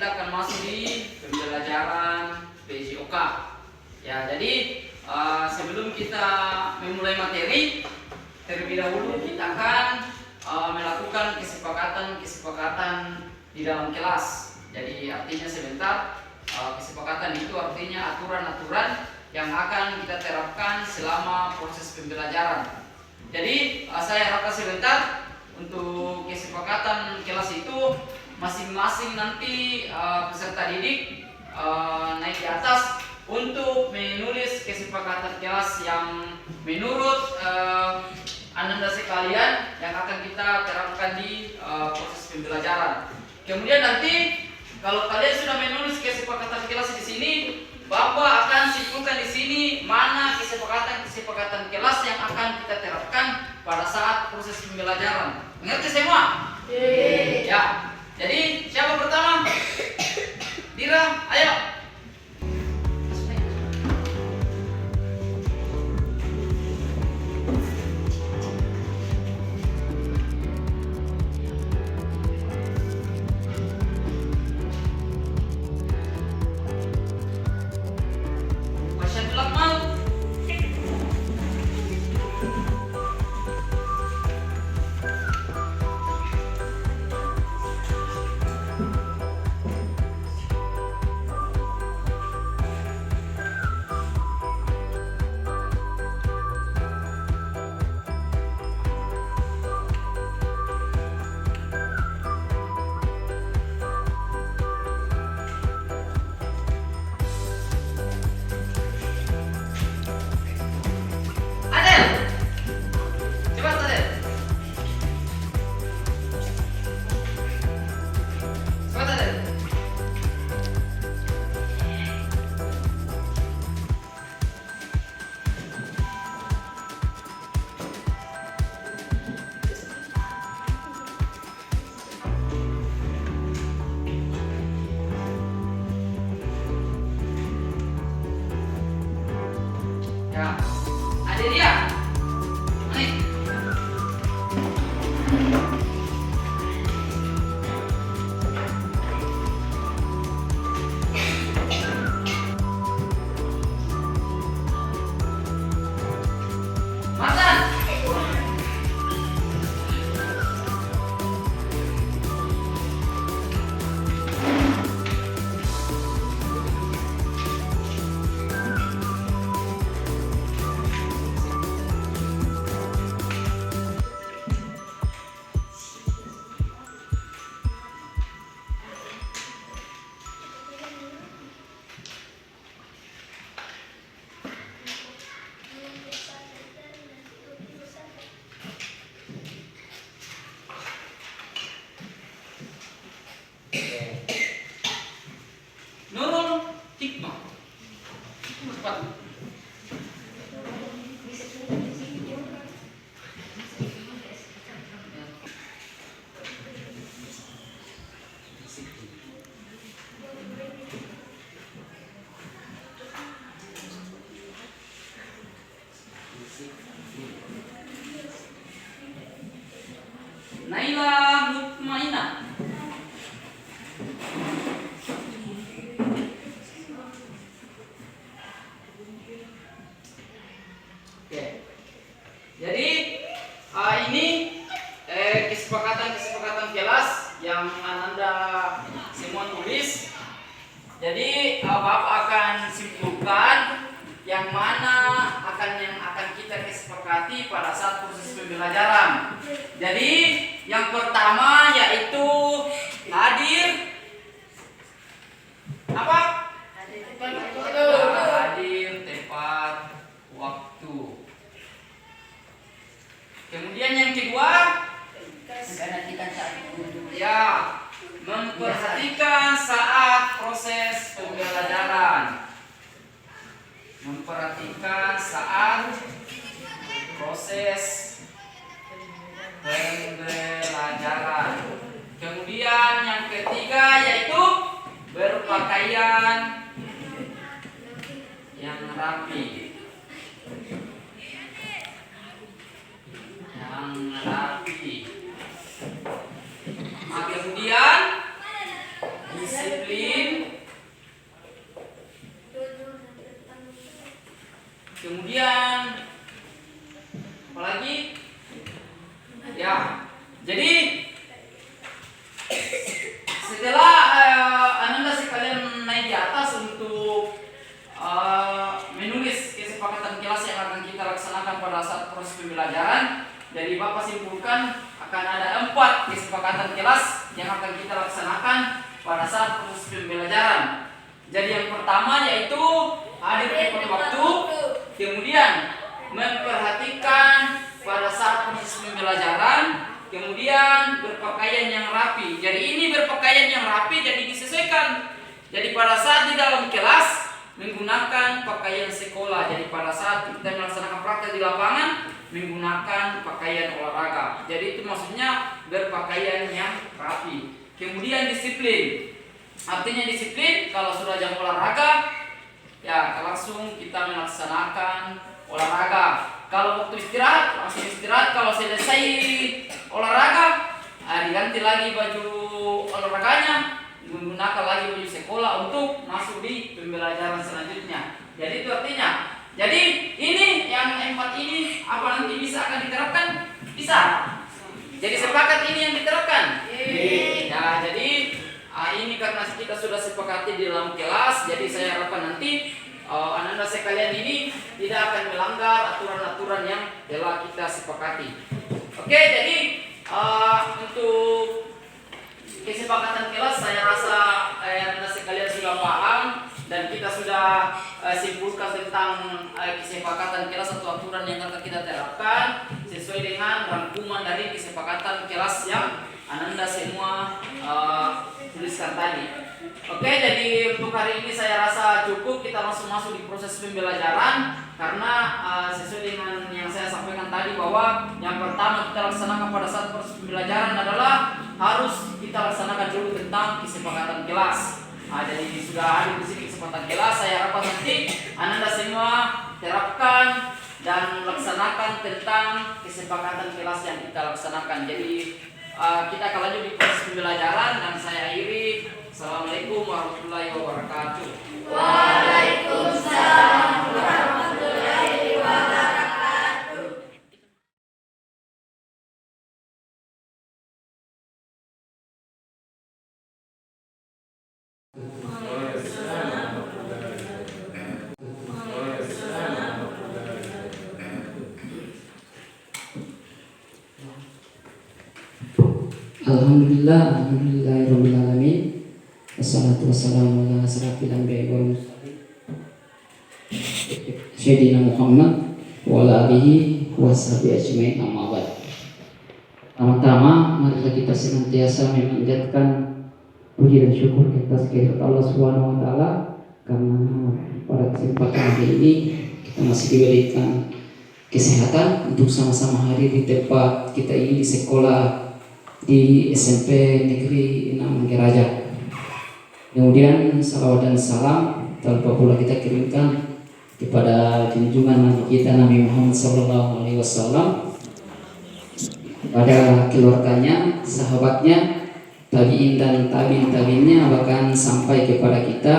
kita akan masuk di pembelajaran PJOK. Ya, jadi sebelum kita memulai materi, terlebih dahulu kita akan melakukan kesepakatan di dalam kelas. Jadi artinya sebentar, kesepakatan itu artinya aturan-aturan yang akan kita terapkan selama proses pembelajaran. Jadi saya harapkan sebentar untuk kesepakatan kelas itu masing-masing nanti peserta didik naik di atas untuk menulis kesepakatan kelas yang menurut Anda sekalian yang akan kita terapkan di proses pembelajaran. Kemudian nanti kalau kalian sudah menulis kesepakatan kelas di sini, Bapak akan simpulkan di sini mana kesepakatan kelas yang akan kita terapkan pada saat proses pembelajaran. Mengerti semua? Ya. Jadi siapa pertama? Dira, ayo. Ya, ada dia. Nih. Makan. Nurul Hikmah. Cepat. Naila Mutmainah. Oke. Jadi ini kesepakatan kelas yang Anda semua tulis. Jadi Bapak akan simpulkan yang mana yang akan kita kesepakati pada saat proses pembelajaran. Jadi yang pertama yaitu hadir apa? Hadir tepat waktu. Kemudian yang kedua, ya, memperhatikan saat proses pembelajaran. Memperhatikan saat proses pembelajaran. Kemudian yang ketiga yaitu berpakaian yang rapi. Yang rapi. Kemudian disiplin disiplin. Kemudian apalagi? Ya, jadi setelah Ananda sekalian naik di atas untuk menulis kesepakatan kelas yang akan kita laksanakan pada saat proses pembelajaran, jadi Bapak simpulkan akan ada 4 kesepakatan kelas yang akan kita laksanakan pada saat proses pembelajaran. Jadi yang pertama yaitu hadir tepat waktu, kemudian memperhatikan pada saat proses pembelajaran, kemudian berpakaian yang rapi. Jadi ini berpakaian yang rapi jadi disesuaikan. Jadi pada saat di dalam kelas menggunakan pakaian sekolah. Jadi pada saat kita melaksanakan praktek di lapangan menggunakan pakaian olahraga. Jadi itu maksudnya berpakaian yang rapi. Kemudian disiplin. Artinya disiplin kalau sudah jam olahraga ya langsung kita melaksanakan olahraga. Kalau waktu istirahat langsung istirahat. Kalau selesai olahraga diganti lagi baju olahraganya, menggunakan lagi baju sekolah untuk masuk di pembelajaran selanjutnya. Jadi itu artinya. Jadi ini yang 4 ini apa nanti bisa akan diterapkan? Bisa. Jadi sepakat ini yang diterapkan. Ya, jadi ini karena kita sudah sepakati di dalam kelas, jadi saya harapkan nanti Ananda sekalian ini tidak akan melanggar aturan-aturan yang telah kita sepakati. Oke, jadi untuk kesepakatan kelas saya rasa Ananda sekalian sudah paham dan kita sudah simpulkan tentang kesepakatan kelas atau aturan yang akan kita terapkan sesuai dengan rangkuman dari kesepakatan kelas yang Ananda semua tuliskan tadi. Oke, jadi untuk hari ini saya rasa cukup, kita langsung masuk di proses pembelajaran karena sesuai dengan yang saya sampaikan tadi bahwa yang pertama kita laksanakan pada saat proses pembelajaran adalah harus kita laksanakan dulu tentang kesepakatan kelas. Jadi sudah ada di sini kesepakatan kelas, saya harapkan nanti Ananda semua terapkan dan laksanakan tentang kesepakatan kelas yang kita laksanakan. Jadi kita akan lanjut di proses pembelajaran dan saya akhiri. Assalamualaikum warahmatullahi wabarakatuh. Waalaikumsalam warahmatullahi wabarakatuh. Alhamdulillahirabbil alamin. Wassalatu wassalamu ala asyrafil anbiya'i wal mursalin Sayyidina Muhammad wa ala alihi washabihi ajmain, amma ba'd. Pertama-tama marilah kita senantiasa memanjatkan puji dan syukur atas kehadirat Allah Subhanahu wa taala karena pada kesempatan hari ini kita masih diberikan kesehatan untuk sama-sama hadir di tempat kita ini di sekolah di SMP Negeri 6 Manggaraja. Kemudian salawat dan salam tanpa pula kita kirimkan kepada junjungan Nabi kita Nabi Muhammad SAW, pada keluarganya, sahabatnya, tabiin dan tabiin-tabiinnya, bahkan sampai kepada kita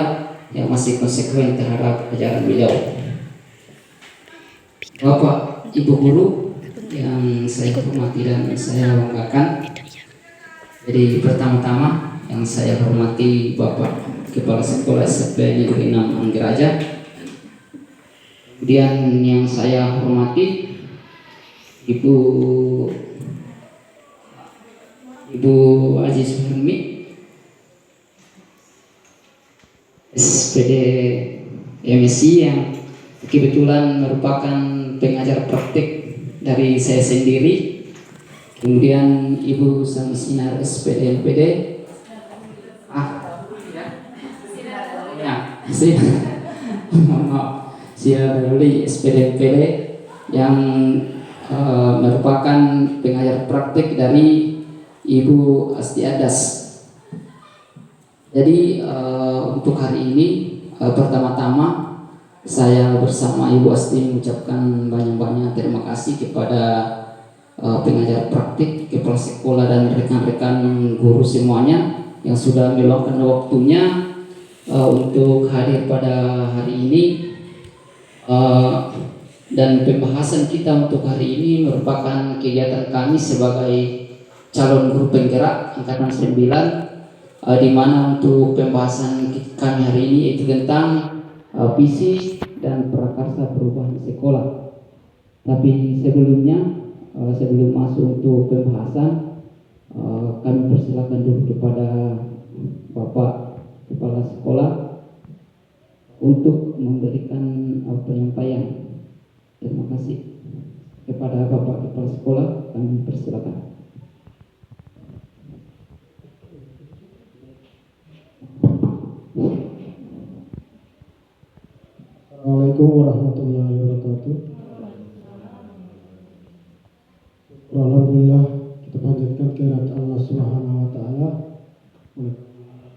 yang masih konsekuen terhadap ajaran beliau. Bapak, Ibu guru yang saya hormati dan saya banggakan. Jadi pertama-tama yang saya hormati Bapak Kepala Sekolah SMP Negeri 6 Manggaraja. Kemudian yang saya hormati Ibu Aziz Suhermi, SPD MSc yang kebetulan merupakan pengajar praktik dari saya sendiri. Kemudian Ibu Samsinar SPD LPD. Siaruli SPD LPD yang merupakan pengajar praktik dari Ibu Asti Adas. Jadi untuk hari ini pertama-tama saya bersama Ibu Asti mengucapkan banyak-banyak terima kasih kepada pengajar praktik, kepala sekolah dan rekan-rekan guru semuanya yang sudah meluangkan waktunya untuk hadir pada hari ini. Dan pembahasan kita untuk hari ini merupakan kegiatan kami sebagai calon guru penggerak angkatan 9, di mana untuk pembahasan kami hari ini itu tentang visi dan prakarsa perubahan sekolah. Tapi sebelumnya, sebelum masuk untuk pembahasan, kami persilakan dulu kepada Bapak Kepala Sekolah untuk memberikan penyampaian. Terima kasih kepada Bapak Kepala Sekolah, kami persilakan. Assalamualaikum warahmatullahi wabarakatuh. Alhamdulillah, kita panjatkan kehadirat Allah Subhanahu wa taala.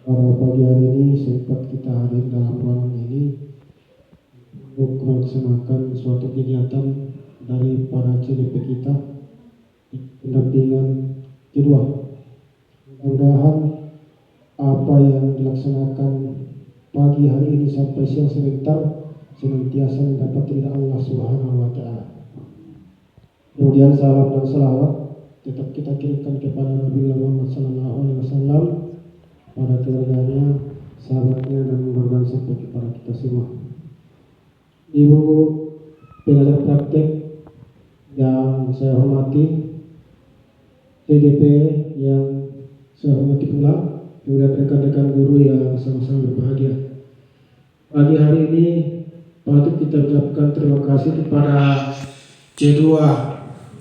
Pada pagi hari ini sempat kita hadir dalam ruangan ini untuk melaksanakan suatu kegiatan dari para CDP kita di pendampingan kedua. Mudah-mudahan apa yang dilaksanakan pagi hari ini sampai siang sebentar senantiasa mendapat ridha Allah Subhanahu wa taala. Kemudian salam dan salawat tetap kita kirimkan kepada Nabi Muhammad sallallahu alaihi wasallam, para keluarganya, sahabatnya, dan mudah-mudahan sampai kepada kita semua. Ibu pengajar praktek yang saya hormati, CDP yang saya hormati pula, kemudian rekan-rekan guru yang sama-sama berbahagia. Pagi hari ini patut kita ucapkan terima kasih kepada C2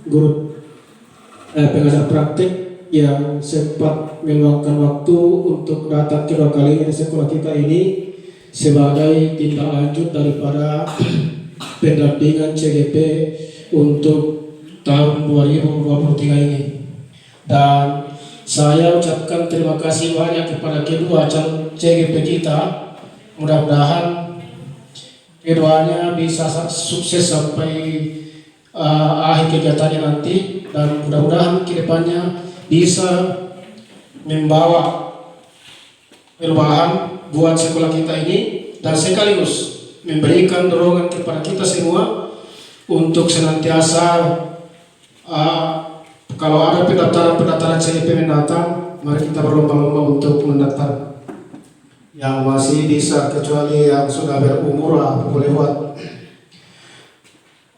guru pengajar praktek yang sempat meluangkan waktu untuk datang kedua kalinya di sekolah kita ini sebagai tindak lanjut daripada pendampingan CGP untuk tahun 2023 ini. Dan saya ucapkan terima kasih banyak kepada kedua calon CGP kita. Mudah-mudahan keduanya bisa sukses sampai akhir kegiatannya nanti, dan mudah-mudahan kedepannya bisa membawa perubahan buat sekolah kita ini, dan sekaligus memberikan dorongan kepada kita semua untuk senantiasa kalau ada pendaftaran CDP mendatang, mari kita berlomba-lomba untuk mendaftar. Yang masih bisa, kecuali yang sudah berumur boleh buat.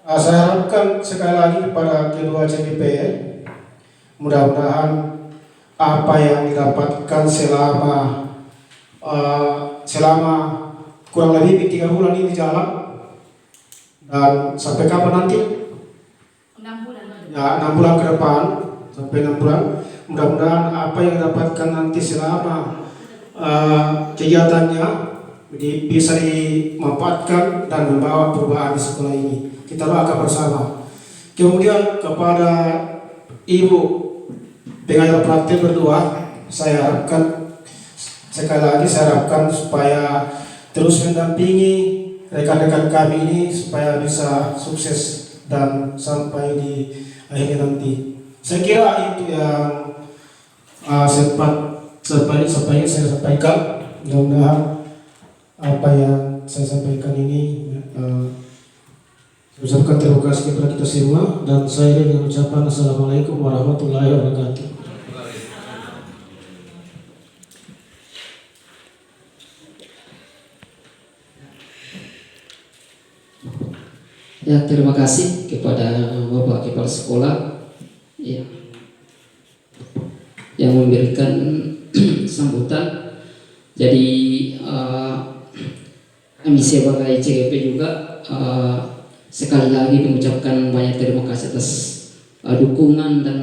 Saya harapkan sekali lagi kepada kedua CDP, mudah-mudahan apa yang didapatkan selama kurang lebih 3 bulan ini jalan, dan sampai kapan nanti? 6 bulan. Ya, 6 bulan ke depan, sampai 6 bulan. Mudah-mudahan apa yang didapatkan nanti selama kegiatannya bisa dimanfaatkan dan membawa perubahan di sekolah ini. Kita doakan bersama. Kemudian kepada Ibu pengajar praktik berdua, saya harapkan sekali lagi supaya terus mendampingi rekan-rekan kami ini supaya bisa sukses dan sampai di akhirnya nanti. Saya kira itu yang sempat saya sampaikan. Mudah-mudahan apa yang saya sampaikan ini saya ucapkan terima kasih kepada kita semua, dan saya dengan ucapan Assalamualaikum warahmatullahi wabarakatuh. Ya, terima kasih kepada Bapak Kepala Sekolah ya, yang memberikan sambutan. Jadi kami sebagai CGP juga sekali lagi mengucapkan banyak terima kasih atas dukungan dan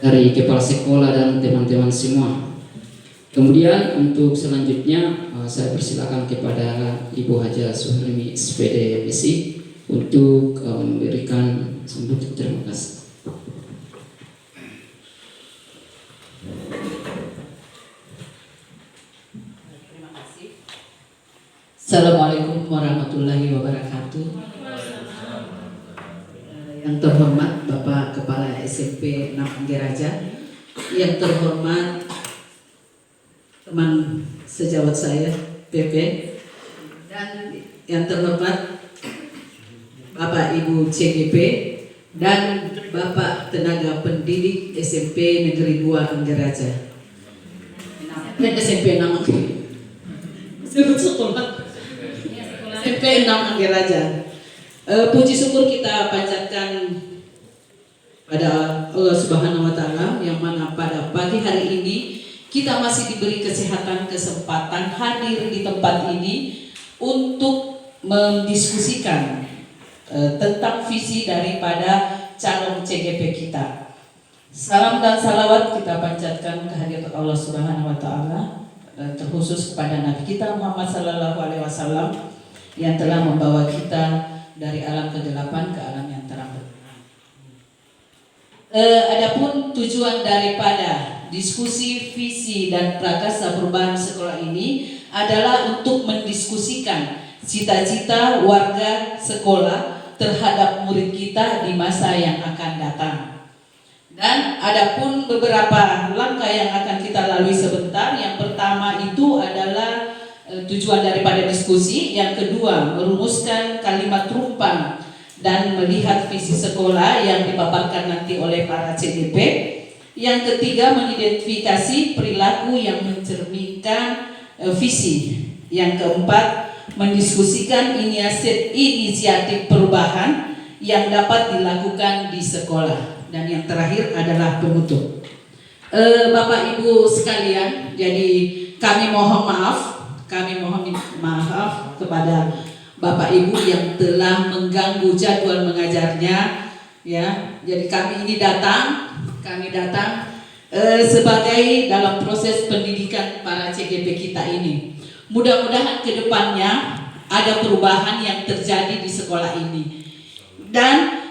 dari Kepala Sekolah dan teman-teman semua. Kemudian untuk selanjutnya saya persilakan kepada Ibu Haja Suharmi SPD MSI untuk memberikan sambutan. Terima kasih. Terima kasih. Assalamualaikum warahmatullahi wabarakatuh. Yang terhormat Bapak Kepala SMP 6 Anggeraja, yang terhormat teman sejawat saya, PP, dan yang terhormat Bapak Ibu CGP dan Bapak Tenaga Pendidik SMP Negeri 2 Anggeraja. SMP 6 sebut sekolah SMP 6 Anggeraja. Puji syukur kita panjatkan pada Allah Subhanahu wa Ta'ala, yang mana pada pagi hari ini kita masih diberi kesehatan, kesempatan hadir di tempat ini untuk mendiskusikan tentang visi daripada calon CGP kita. Salam dan salawat kita panjatkan kehadirat Allah Subhanahu wa Ta'ala, terkhusus kepada Nabi kita Muhammad sallallahu alaihi wasallam yang telah membawa kita dari alam kegelapan ke alam yang terang. Adapun tujuan daripada diskusi visi dan prakarsa perubahan sekolah ini adalah untuk mendiskusikan cita-cita warga sekolah terhadap murid kita di masa yang akan datang. Dan adapun beberapa langkah yang akan kita lalui sebentar. Yang pertama itu adalah tujuan daripada diskusi. Yang kedua, merumuskan kalimat rumpang dan melihat visi sekolah yang dipaparkan nanti oleh para CGP. Yang ketiga, mengidentifikasi perilaku yang mencerminkan visi. Yang keempat, mendiskusikan inisiatif perubahan yang dapat dilakukan di sekolah. Dan yang terakhir adalah penutup. Bapak Ibu sekalian, jadi kami mohon maaf kepada Bapak Ibu yang telah mengganggu jadwal mengajarnya, ya. Jadi kami datang sebagai dalam proses pendidikan para CGP kita ini. Mudah-mudahan ke depannya ada perubahan yang terjadi di sekolah ini. Dan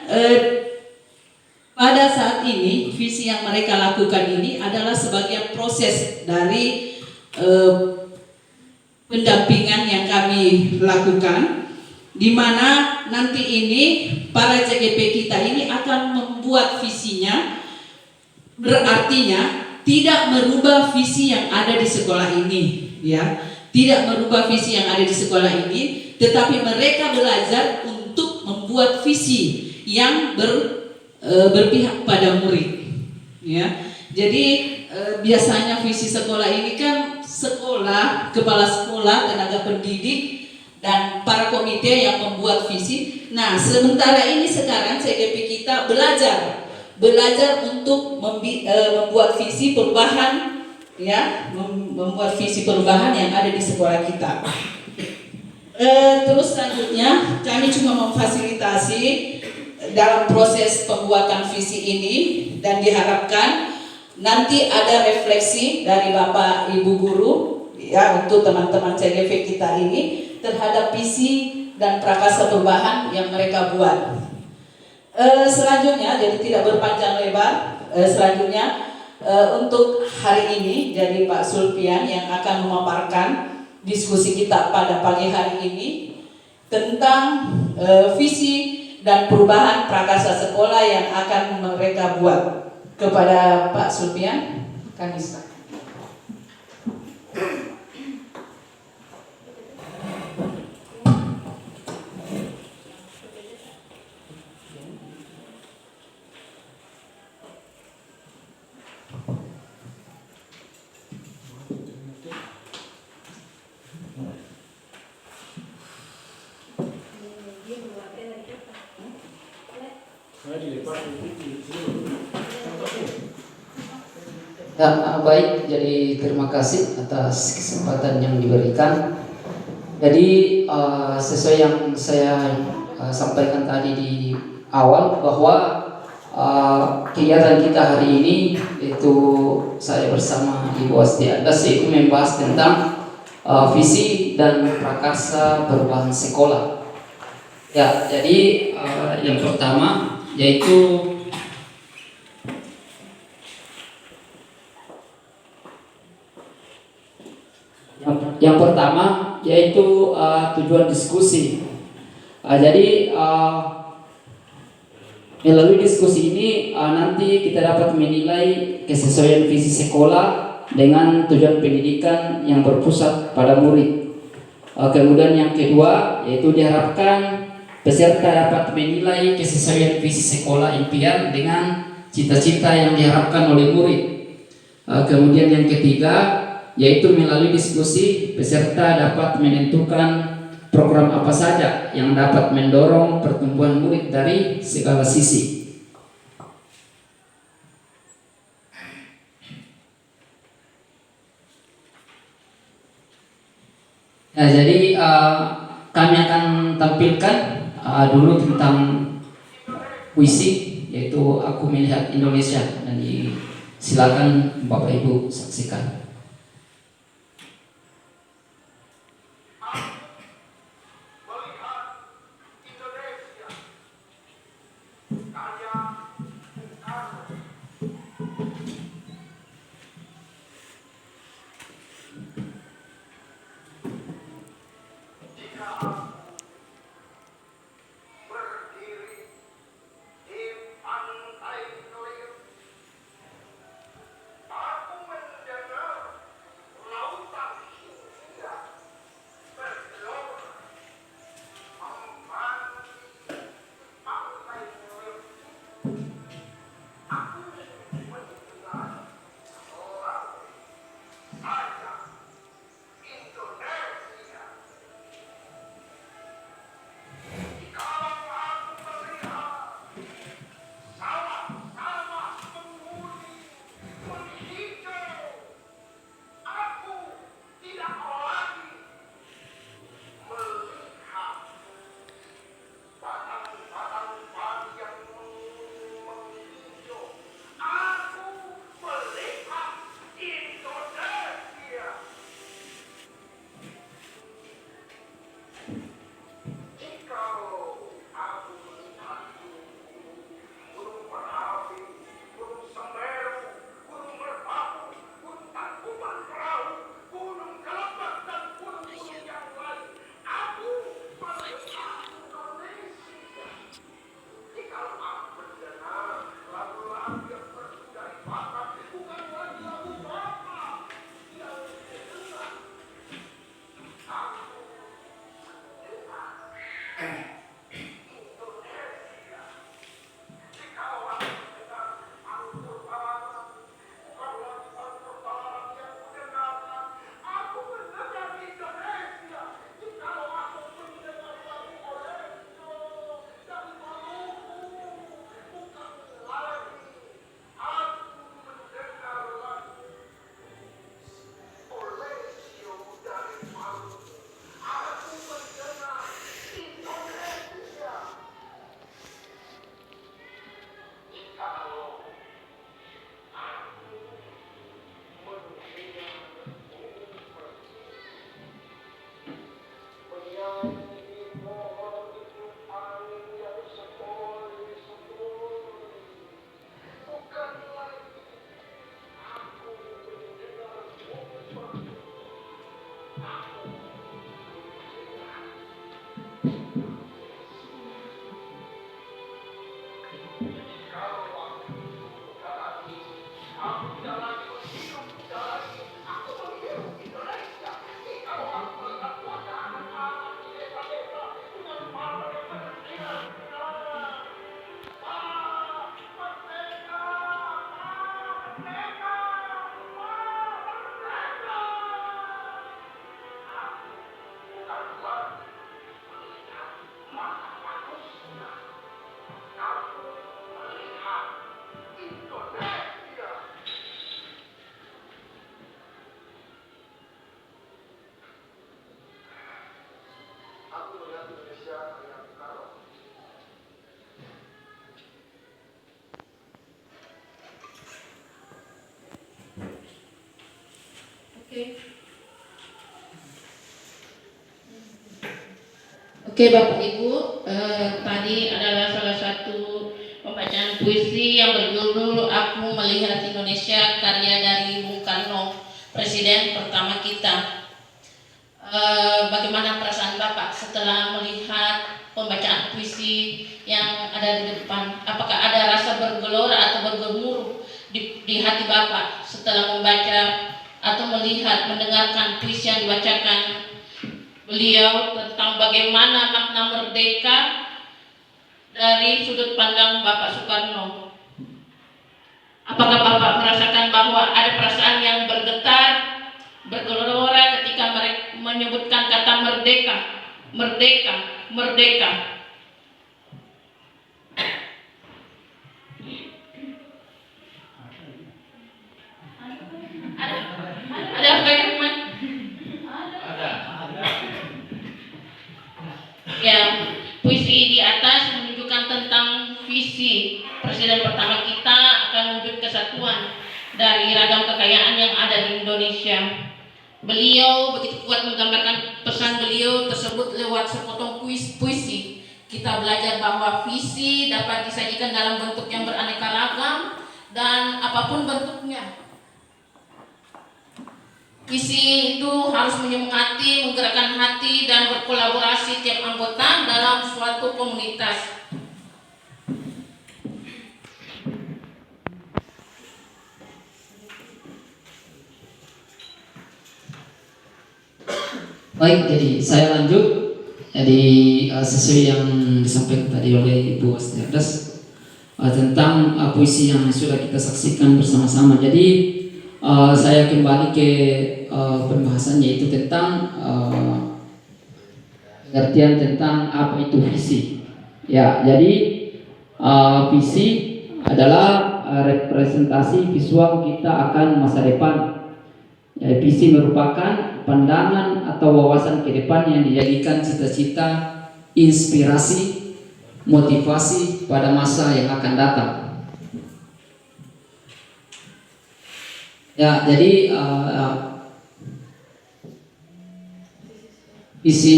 pada saat ini visi yang mereka lakukan ini adalah sebagai proses dari pendampingan yang kami lakukan, di mana nanti ini para CGP kita ini akan membuat visinya, berartinya tidak merubah visi yang ada di sekolah ini, ya, tidak merubah visi yang ada di sekolah ini, tetapi mereka belajar untuk membuat visi yang berpihak pada murid, ya. Jadi biasanya visi sekolah ini kan sekolah, kepala sekolah, tenaga pendidik, dan para komite yang membuat visi. Nah, sementara ini sekarang CGP kita belajar untuk membuat visi perubahan, ya, membuat visi perubahan yang ada di sekolah kita. Terus selanjutnya kami cuma memfasilitasi dalam proses pembuatan visi ini, dan diharapkan nanti ada refleksi dari Bapak Ibu guru, ya, untuk teman-teman CGP kita ini terhadap visi dan prakarsa perubahan yang mereka buat. Selanjutnya, jadi tidak berpanjang lebar, selanjutnya untuk hari ini jadi Pak Sulpian yang akan memaparkan diskusi kita pada pagi hari ini tentang visi dan perubahan prakarsa sekolah yang akan mereka buat. Kepada Pak Sulpian, kami silakan. Ya, baik, jadi terima kasih atas kesempatan yang diberikan. Jadi sesuai yang saya sampaikan tadi di awal, bahwa kegiatan kita hari ini itu saya bersama Ibu Asti Adas, yaitu membahas tentang visi dan prakarsa perubahan sekolah. Ya, jadi yang pertama yaitu tujuan diskusi. Jadi melalui diskusi ini nanti kita dapat menilai kesesuaian visi sekolah dengan tujuan pendidikan yang berpusat pada murid. Kemudian yang kedua yaitu diharapkan peserta dapat menilai kesesuaian visi sekolah impian dengan cita-cita yang diharapkan oleh murid. Kemudian yang ketiga yaitu melalui diskusi peserta dapat menentukan program apa saja yang dapat mendorong pertumbuhan murid dari segala sisi. Ya, jadi kami akan tampilkan dulu tentang puisi, yaitu Aku Melihat Indonesia. Dan silakan Bapak Ibu saksikan. Oke Bapak Ibu, tadi adalah salah satu pembacaan puisi yang berjudul Aku Melihat Indonesia, karya dari Bung Karno, Presiden pertama kita. Bagaimana perasaan Bapak setelah melihat pembacaan puisi yang ada di depan? Apakah ada rasa bergelora atau bergemuruh di hati Bapak setelah membaca atau melihat, mendengarkan puisi yang dibacakan beliau tentang bagaimana makna merdeka dari sudut pandang Bapak Soekarno. Apakah Bapak merasakan bahwa ada perasaan yang bergetar, bergelora ketika mereka menyebutkan kata merdeka, merdeka, merdeka? Ada apa ya, teman? Ya, puisi di atas menunjukkan tentang visi Presiden pertama kita akan wujud kesatuan dari ragam kekayaan yang ada di Indonesia. Beliau begitu kuat menggambarkan pesan beliau tersebut lewat sepotong puisi. Kita belajar bahwa visi dapat disajikan dalam bentuk yang beraneka ragam dan apapun bentuknya. Visi itu harus menyemangati, menggerakkan hati dan berkolaborasi tiap anggota dalam suatu komunitas. Baik, jadi saya lanjut. Jadi sesuai yang disampaikan tadi oleh Ibu Astiardas tentang puisi yang sudah kita saksikan bersama-sama. Jadi saya kembali ke pembahasan, yaitu tentang pengertian tentang apa itu visi. Ya, jadi visi adalah representasi visual kita akan masa depan. Ya, visi merupakan pandangan atau wawasan ke depan yang dijadikan cita-cita, inspirasi, motivasi pada masa yang akan datang. Ya, jadi visi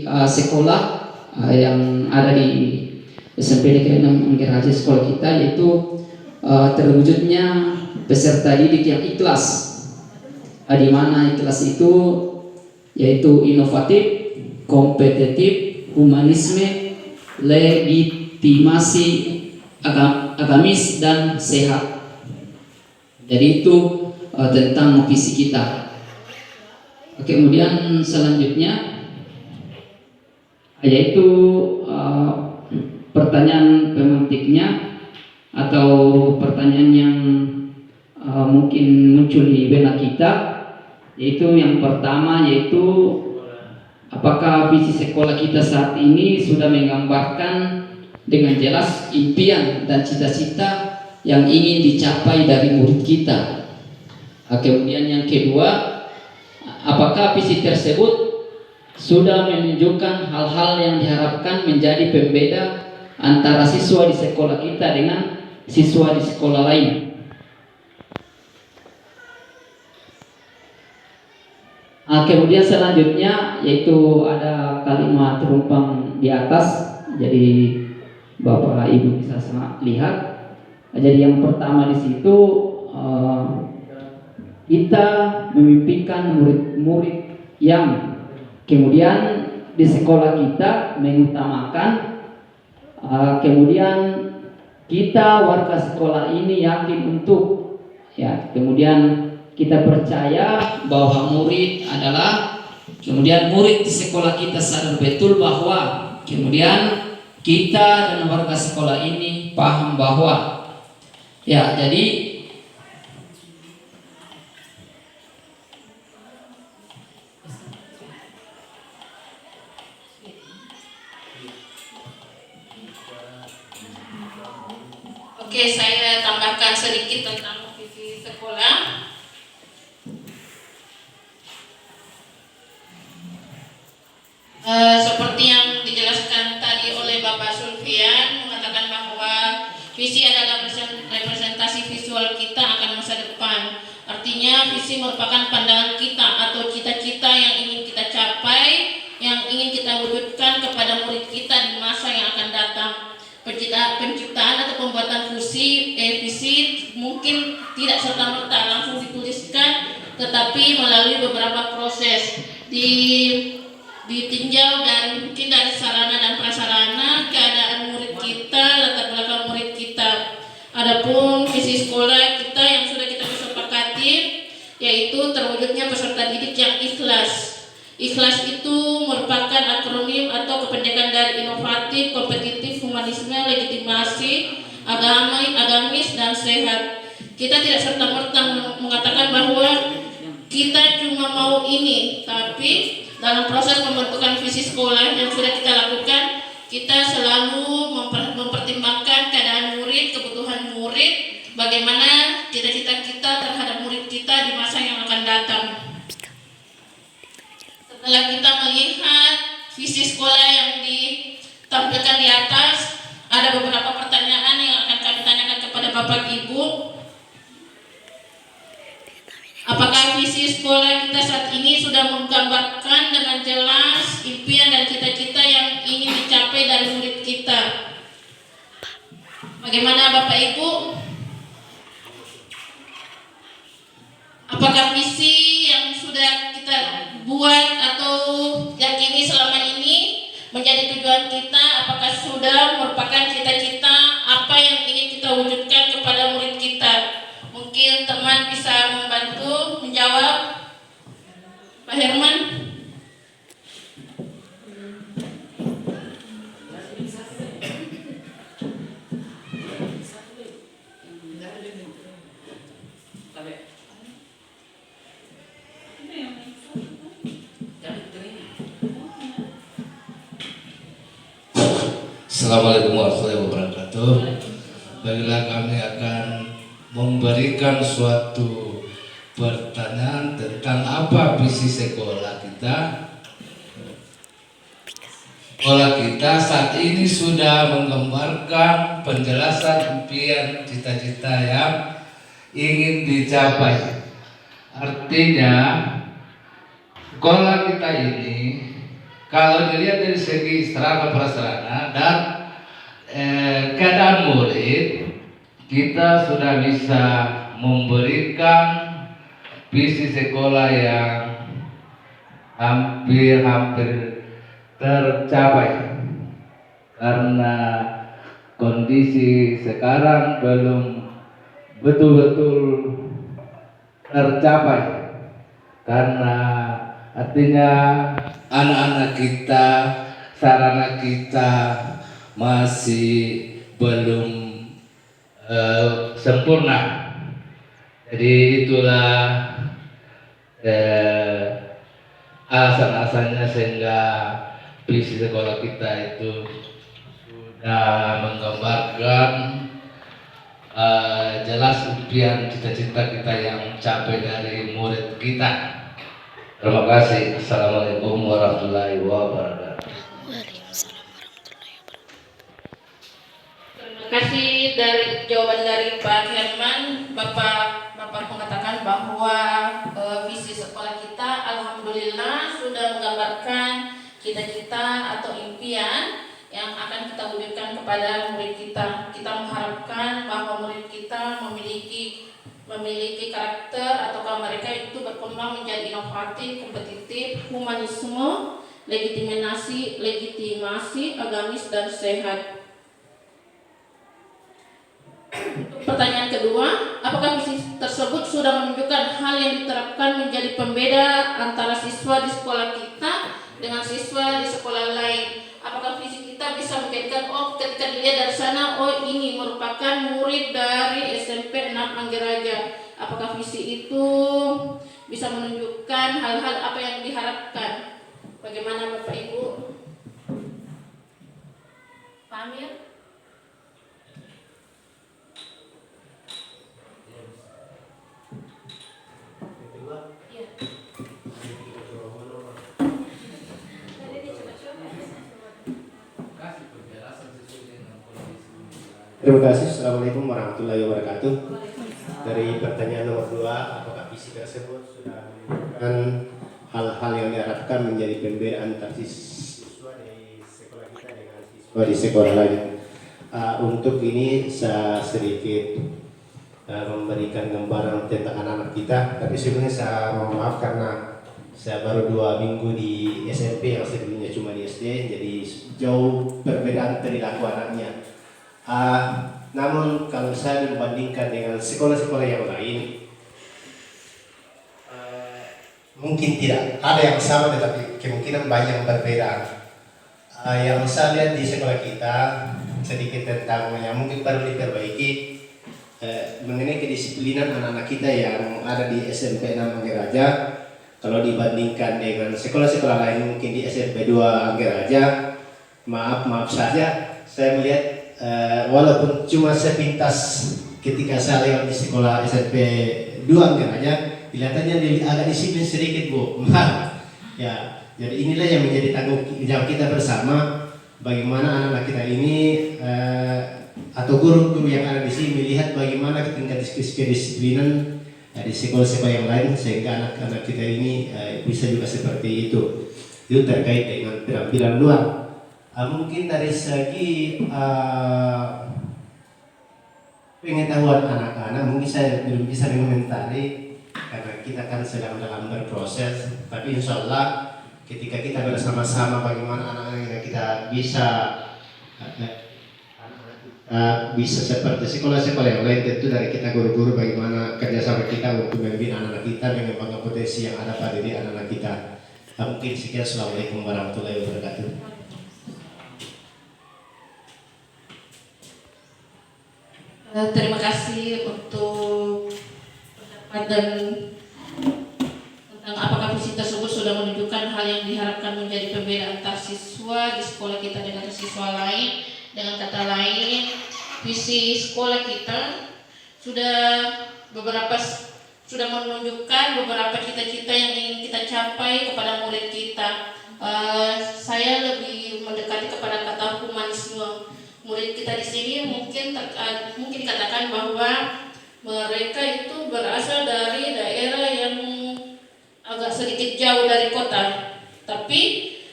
sekolah yang ada di SMP Negeri 6 Angger Haji sekolah kita, yaitu terwujudnya peserta didik yang ikhlas, di mana ikhlas itu yaitu inovatif, kompetitif, humanisme, legitimasi, agamis, dan sehat. Jadi itu tentang visi kita. Kemudian selanjutnya yaitu pertanyaan pemantiknya atau pertanyaan yang mungkin muncul di benak kita, yaitu yang pertama, yaitu apakah visi sekolah kita saat ini sudah menggambarkan dengan jelas impian dan cita-cita yang ingin dicapai dari murid kita. Kemudian yang kedua, apakah visi tersebut sudah menunjukkan hal-hal yang diharapkan menjadi pembeda antara siswa di sekolah kita dengan siswa di sekolah lain. Kemudian selanjutnya yaitu ada kalimat terumpang di atas, jadi Bapak Ibu bisa lihat. Jadi yang pertama di situ kita memimpikan murid-murid yang kemudian di sekolah kita mengutamakan, kemudian kita warga sekolah ini yakin untuk, ya, kemudian kita percaya bahwa murid adalah, kemudian murid di sekolah kita sadar betul bahwa kemudian kita dan warga sekolah ini paham bahwa, ya, jadi Oke, saya tambahkan sedikit tentang visi sekolah. Seperti yang dijelaskan tadi oleh Bapak Sulfian, mengatakan bahwa visi adalah representasi visual kita akan masa depan. Artinya visi merupakan pandangan kita atau cita-cita yang ingin kita capai, yang ingin kita wujudkan kepada murid kita di masa yang akan datang. Penciptaan atau pembuatan visi mungkin tidak serta-merta langsung dituliskan, tetapi melalui beberapa proses ditinjau dari sarana dan prasarana, keadaan murid kita, latar belakang murid kita. Adapun visi sekolah kita yang sudah kita bisa punya peserta didik yang ikhlas. Ikhlas itu merupakan akronim atau kependekan dari inovatif, kompetitif, humanisme, legitimasi, agamis, dan sehat. Kita tidak serta-merta mengatakan bahwa kita cuma mau ini, tapi dalam proses pembentukan visi sekolah yang sudah kita lakukan, kita selalu mempertimbangkan keadaan murid, kebutuhan murid, bagaimana cita-cita kita terhadap murid kita di masa yang akan datang. Setelah kita melihat visi sekolah yang ditampilkan di atas, ada beberapa pertanyaan yang akan kami tanyakan kepada Bapak Ibu. Apakah visi sekolah kita saat ini sudah menggambarkan dengan jelas impian dan cita-cita yang ingin dicapai dari murid kita? Bagaimana Bapak Ibu? Apakah visi yang sudah kita buat atau yakini selama ini menjadi tujuan kita, apakah sudah merupakan cita-cita apa yang ingin kita wujudkan kepada murid kita? Mungkin teman bisa membantu menjawab. Pak Herman. Assalamualaikum warahmatullahi wabarakatuh. Baiklah, kami akan memberikan suatu pertanyaan tentang apa visi sekolah kita. Sekolah kita saat ini sudah menggambarkan penjelasan impian cita-cita yang ingin dicapai. Artinya sekolah kita ini kalau dilihat dari segi sarana prasarana dan keadaan murid, kita sudah bisa memberikan visi sekolah yang hampir tercapai, karena kondisi sekarang belum betul-betul tercapai, karena artinya anak-anak kita, sarana kita masih belum sempurna. Jadi itulah alasan-alasannya sehingga visi sekolah kita itu sudah menggambarkan jelas impian cita-cita kita yang capai dari murid kita. Terima kasih. Assalamualaikum warahmatullahi wabarakatuh. Terima kasih dari jawaban dari Pak Herman. Bapak mengatakan bahwa visi sekolah kita alhamdulillah sudah menggambarkan cita-cita atau impian yang akan kita wujudkan kepada murid kita. Kita mengharapkan bahwa murid kita memiliki karakter ataukah mereka itu berkembang menjadi inovatif, kompetitif, humanisme, legitimasi, agamis, dan sehat. Pertanyaan kedua, apakah visi tersebut sudah menunjukkan hal yang diterapkan menjadi pembeda antara siswa di sekolah kita dengan siswa di sekolah lain? Apakah visi kita bisa menjadikan, ketika dilihat dari sana, ini merupakan murid dari SMP 6 Anggeraja. Apakah visi itu bisa menunjukkan hal-hal apa yang diharapkan? Bagaimana Bapak Ibu? Pak Amir? Terima kasih. Assalamualaikum warahmatullahi wabarakatuh. Dari pertanyaan nomor 2, apakah visi tersebut sudah menunjukkan hal-hal yang diharapkan menjadi pembeda antar siswa di sekolah kita dengan siswa di sekolah lain? Untuk ini saya sedikit memberikan gambaran tentang anak-anak kita, tapi sebelumnya saya mohon maaf karena saya baru 2 minggu di SMP yang sebelumnya cuma di SD, jadi jauh perbedaan perilaku anaknya. Namun kalau saya membandingkan dengan sekolah-sekolah yang lain, mungkin tidak ada yang sama tetapi kemungkinan banyak yang berbeda. Yang saya lihat di sekolah kita sedikit tentang yang mungkin perlu diperbaiki mengenai kedisiplinan anak-anak kita yang ada di SMP 6 Anggeraja. Kalau dibandingkan dengan sekolah-sekolah lain mungkin di SMP 2 Anggeraja, maaf saja saya melihat walaupun cuma sepintas ketika saya lewat di sekolah SMP 2 Anggeraja, kelihatannya agak disiplin sedikit Bu. Ya, jadi inilah yang menjadi tanggung jawab kita bersama, bagaimana anak-anak kita ini atau guru-guru yang ada di sini melihat bagaimana tingkat kedisiplinan di sekolah-sekolah yang lain sehingga anak-anak kita ini bisa juga seperti itu. Itu terkait dengan penampilan luar. Mungkin dari segi pengetahuan anak-anak mungkin saya belum bisa mengomentari karena kita kan sedang dalam berproses, tapi insya Allah ketika kita bersama-sama bagaimana anak-anak kita bisa seperti sekolah-sekolah yang lain, tentu dari kita guru-guru bagaimana kerjasama kita untuk membina anak-anak kita mengembangkan potensi yang ada pada diri anak-anak kita. Mungkin sekian. Assalamualaikum warahmatullahi wabarakatuh. Terima kasih untuk pendapat dan tentang apakah visi tersebut sudah menunjukkan hal yang diharapkan menjadi pembeda antar siswa di sekolah kita dengan siswa lain. Dengan kata lain, visi sekolah kita sudah menunjukkan beberapa cita-cita yang ingin kita capai kepada murid kita. Saya lebih mendekati kepada kata humanisme. Murid kita di sini mungkin dikatakan bahwa mereka itu berasal dari daerah yang agak sedikit jauh dari kota. Tapi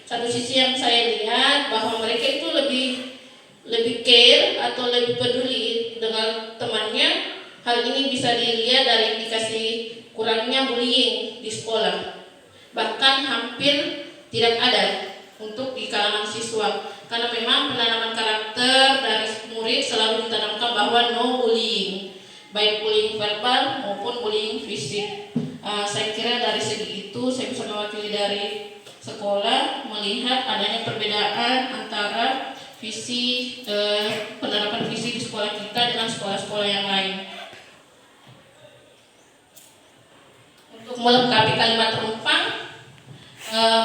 satu sisi yang saya lihat bahwa mereka itu lebih care atau lebih peduli dengan temannya. Hal ini bisa dilihat dari indikasi kurangnya bullying di sekolah. Bahkan hampir tidak ada untuk di kalangan siswa. Karena memang penanaman karakter dari murid selalu ditanamkan bahwa no bullying, baik bullying verbal maupun bullying fisik. Saya kira dari segi itu saya bisa mewakili dari sekolah melihat adanya perbedaan antara visi penerapan visi di sekolah kita dengan sekolah-sekolah yang lain. Untuk melengkapi kalimat rumpang,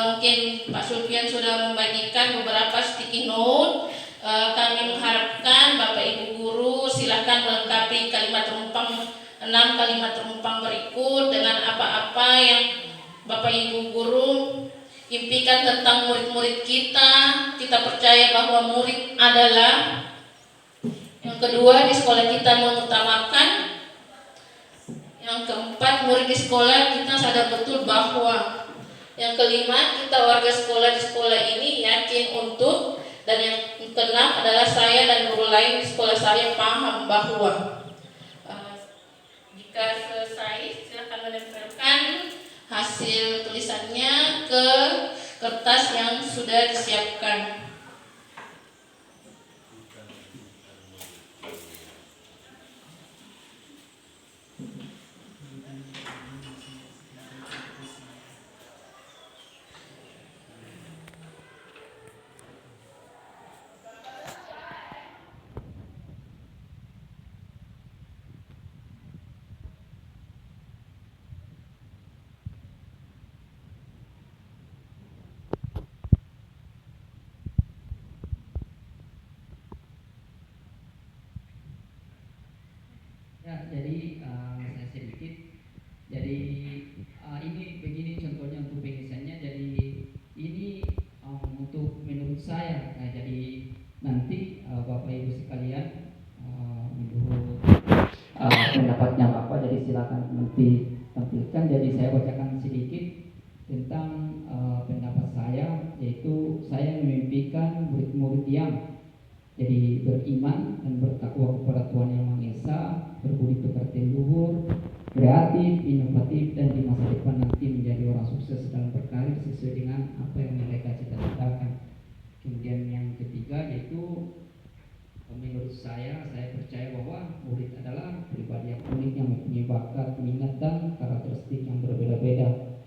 mungkin Pak Sulfian sudah membagikan beberapa sticky note. Kami mengharapkan Bapak Ibu guru silakan melengkapi kalimat rumpang 6 kalimat rumpang berikut dengan apa-apa yang Bapak Ibu guru impikan tentang murid-murid kita. Kita percaya bahwa murid adalah yang kedua di sekolah kita mengutamakan. Yang keempat, murid di sekolah kita sadar betul bahwa. Yang kelima, kita warga sekolah di sekolah ini yakin untuk. Dan yang keenam adalah saya dan guru lain di sekolah saya paham bahwa. Jika selesai, silakan menempelkan hasil tulisannya ke kertas yang sudah disiapkan. Ya, jadi saya sedikit. Jadi ini begini contohnya untuk pengesannya. Jadi ini untuk menurut saya. Jadi nanti Bapak Ibu sekalian menurut pendapatnya Bapak. Jadi silakan nanti tampilkan. Jadi saya bacakan sedikit tentang pendapat saya, yaitu saya memimpikan murid-murid yang jadi beriman dan bertakwa kepada Tuhan Yang Maha Esa, berbudi pekerti luhur, kreatif, inovatif, dan di masa depan nanti menjadi orang sukses dalam berkarir sesuai dengan apa yang mereka cita-citakan. Kemudian yang ketiga yaitu menurut saya percaya bahwa murid adalah pribadi yang unik yang mempunyai bakat, minat, dan karakteristik yang berbeda-beda.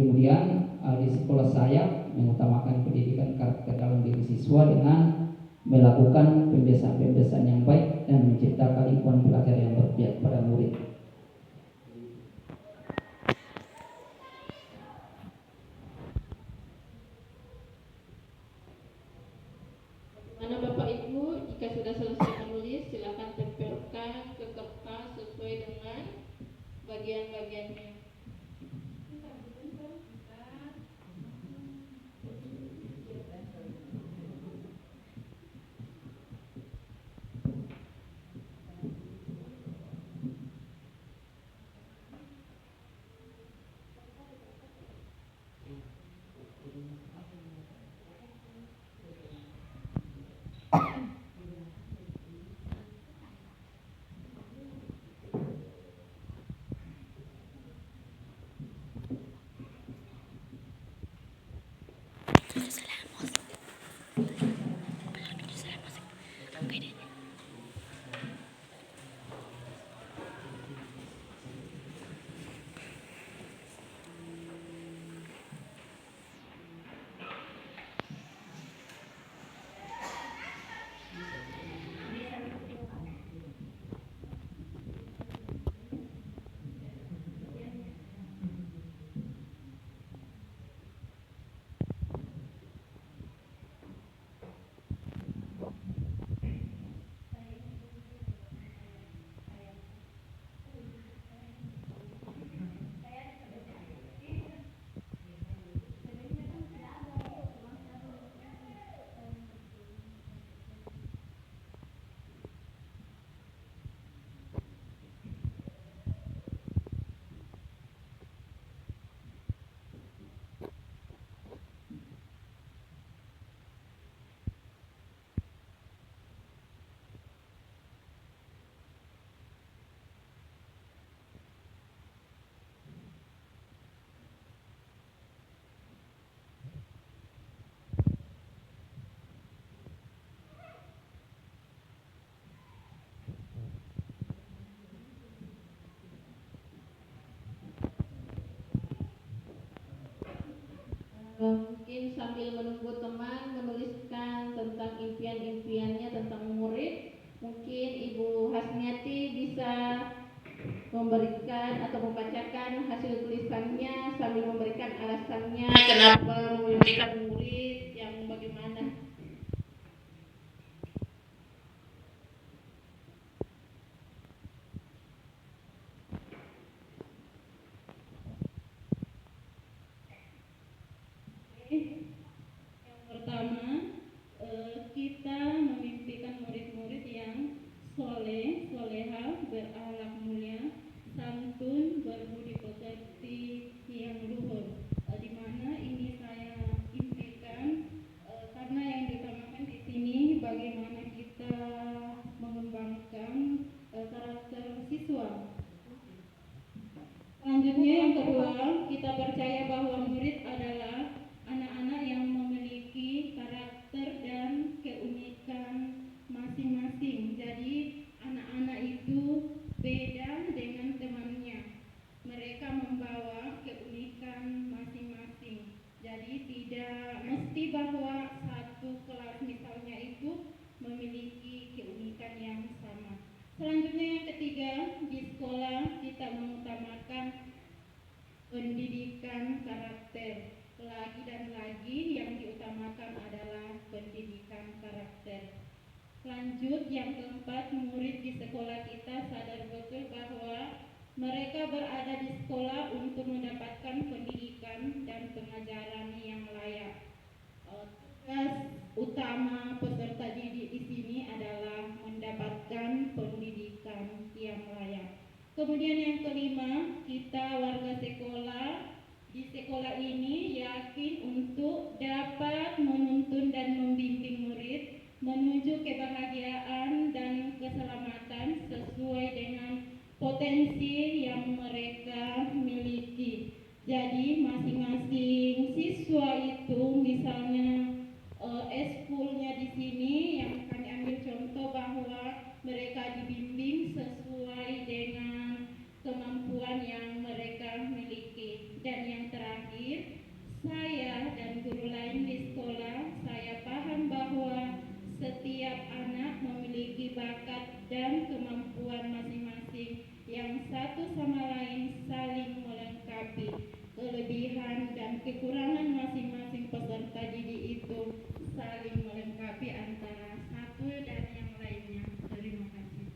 Kemudian di sekolah saya mengutamakan pendidikan karakter dalam diri siswa dengan melakukan pembiasaan-pembiasaan yang baik dan menciptakan lingkungan belajar yang berpihak pada murid. Mana Bapak Ibu, jika sudah selesai menulis, silakan tempelkan ke kertas sesuai dengan bagian-bagiannya. Mungkin sambil menunggu teman menuliskan tentang impian-impiannya tentang murid, mungkin Ibu Hasmiati bisa memberikan atau membacakan hasil tulisannya sambil memberikan alasannya kenapa memilihkan murid yang bagaimana. Yang pertama, kita memimpikan murid-murid yang soleh, soleha, berakhlak mulia, santun, berbudi pekerti, yang luhur. Di mana ini saya impikan karena yang diutamakan di sini bagaimana kita mengembangkan karakter siswa. Selanjutnya yang kedua, kita percaya bahwa murid adalah anak-anak yang memiliki karakter dan keunikan masing-masing. Jadi anak-anak itu beda dengan temannya. Mereka membawa keunikan masing-masing. Jadi tidak mesti bahwa satu kelas misalnya itu memiliki keunikan yang sama. Selanjutnya yang ketiga, di sekolah kita mengutamakan pendidikan karakter. Lagi dan lagi yang diutamakan adalah pendidikan karakter. Lanjut yang keempat, murid di sekolah kita sadar betul bahwa mereka berada di sekolah untuk mendapatkan pendidikan dan pengajaran yang layak. Tugas utama peserta didik di sini adalah mendapatkan pendidikan yang layak. Kemudian yang kelima, kita warga sekolah di sekolah ini yakin untuk dapat menuntun dan membimbing murid menuju kebahagiaan dan keselamatan sesuai dengan potensi yang mereka miliki. Jadi masing-masing siswa itu misalnya eskulnya di sini yang kami ambil contoh bahwa mereka dibimbing sesuai dengan kemampuan yang mereka miliki. Dan yang terakhir, dan kekurangan masing-masing peserta didik itu saling melengkapi antara satu dan yang lainnya. Terima kasih.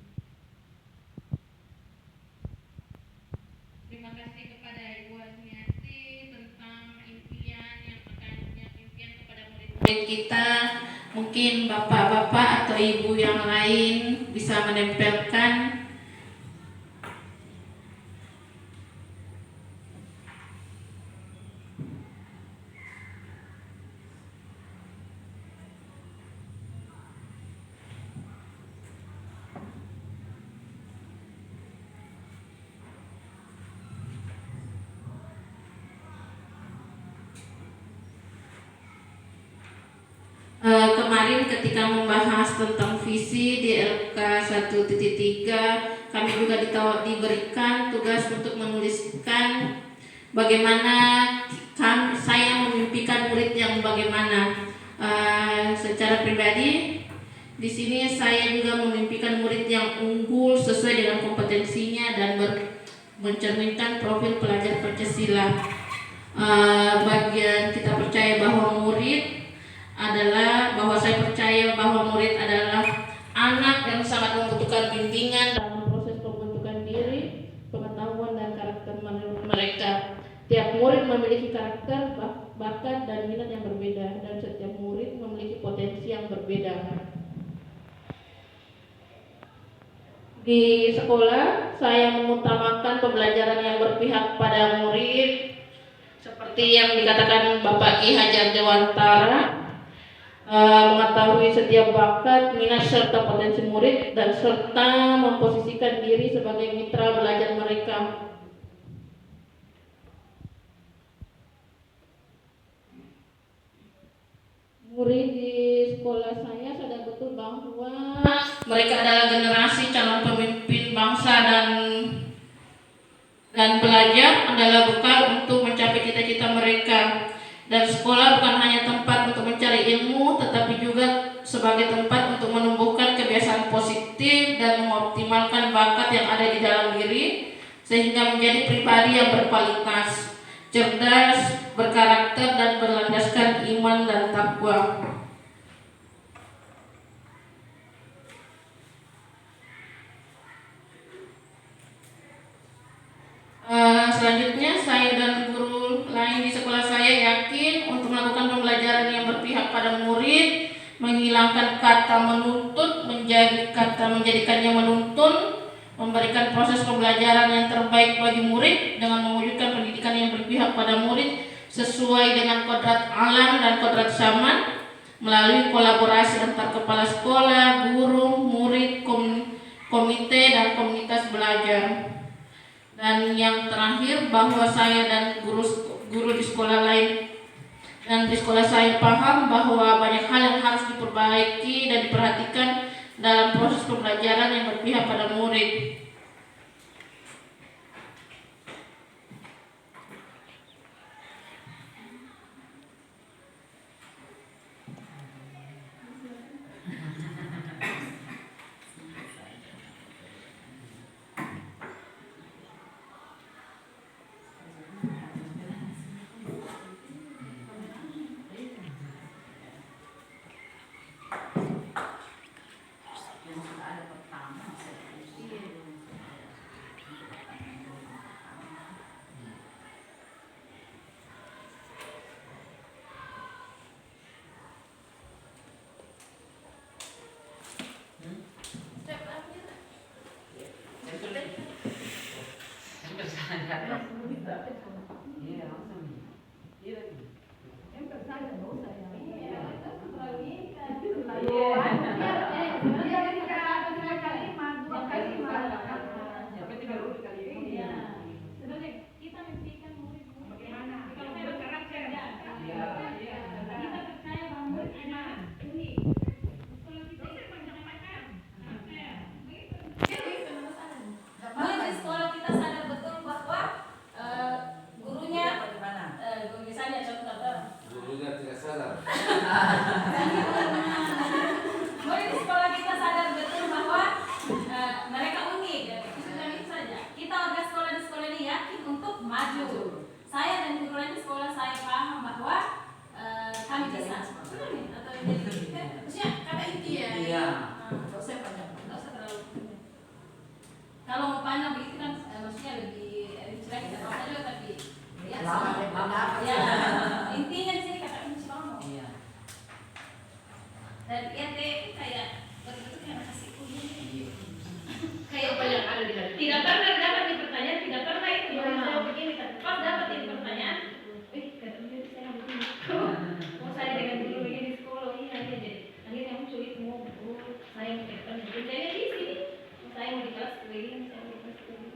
Terima kasih kepada Ibu Asmiati tentang impian kepada murid-murid kita. Mungkin bapak-bapak atau ibu yang lain bisa menempelkan. Kemarin ketika membahas tentang visi di LK 1.3, kami juga diberikan tugas untuk menuliskan bagaimana saya memimpikan murid yang bagaimana. Secara pribadi, di sini saya juga memimpikan murid yang unggul sesuai dengan kompetensinya dan mencerminkan profil pelajar Pancasila. Bagian kita percaya bahwa saya percaya bahwa murid adalah anak yang sangat membutuhkan bimbingan dalam proses pembentukan diri, pengetahuan dan karakter mereka. Tiap murid memiliki karakter, bakat dan minat yang berbeda, dan setiap murid memiliki potensi yang berbeda. Di sekolah, saya mengutamakan pembelajaran yang berpihak pada murid, seperti yang dikatakan Bapak Ki Hajar Dewantara, mengetahui setiap bakat, minat serta potensi murid dan serta memposisikan diri sebagai mitra belajar mereka. Murid di sekolah saya sadar betul bahwa mereka adalah generasi calon pemimpin bangsa dan belajar adalah bekal untuk mencapai cita-cita mereka. Dan sekolah bukan hanya tempat untuk mencari ilmu, tetapi juga sebagai tempat untuk menumbuhkan kebiasaan positif dan mengoptimalkan bakat yang ada di dalam diri, sehingga menjadi pribadi yang berkualitas, cerdas, berkarakter, dan berlandaskan iman dan takwa. Selanjutnya, saya dan guru lain di sekolah saya yakin untuk melakukan pembelajaran yang berpihak pada murid, menghilangkan kata menuntut menjadikannya menuntun, memberikan proses pembelajaran yang terbaik bagi murid dengan mewujudkan pendidikan yang berpihak pada murid sesuai dengan kodrat alam dan kodrat zaman melalui kolaborasi antar kepala sekolah, guru, murid, komite dan komunitas belajar. Dan yang terakhir, bahwa saya dan guru di sekolah lain dan di sekolah saya paham bahwa banyak hal yang harus diperbaiki dan diperhatikan dalam proses pembelajaran yang berpihak pada murid. Saya dan guru lain di sekolah saya Ya, intinya di sini kata kunci kamu. Iya. Dan ya deh kayak begitu kayak kasih kuliah. Iya. Kayak apa yang ada di sana? Tidak pernah dapat di pertanyaan, tidak pernah itu yang saya begini. Tapi pas dapat di pertanyaan, katanya saya begini. Mau saya dengan dulu begini di sekolah, iya jadi. Akhirnya muncul itu mau saya mau ketemu. Jadi di sini, saya mau di kelas begini, saya mau di kelas begini.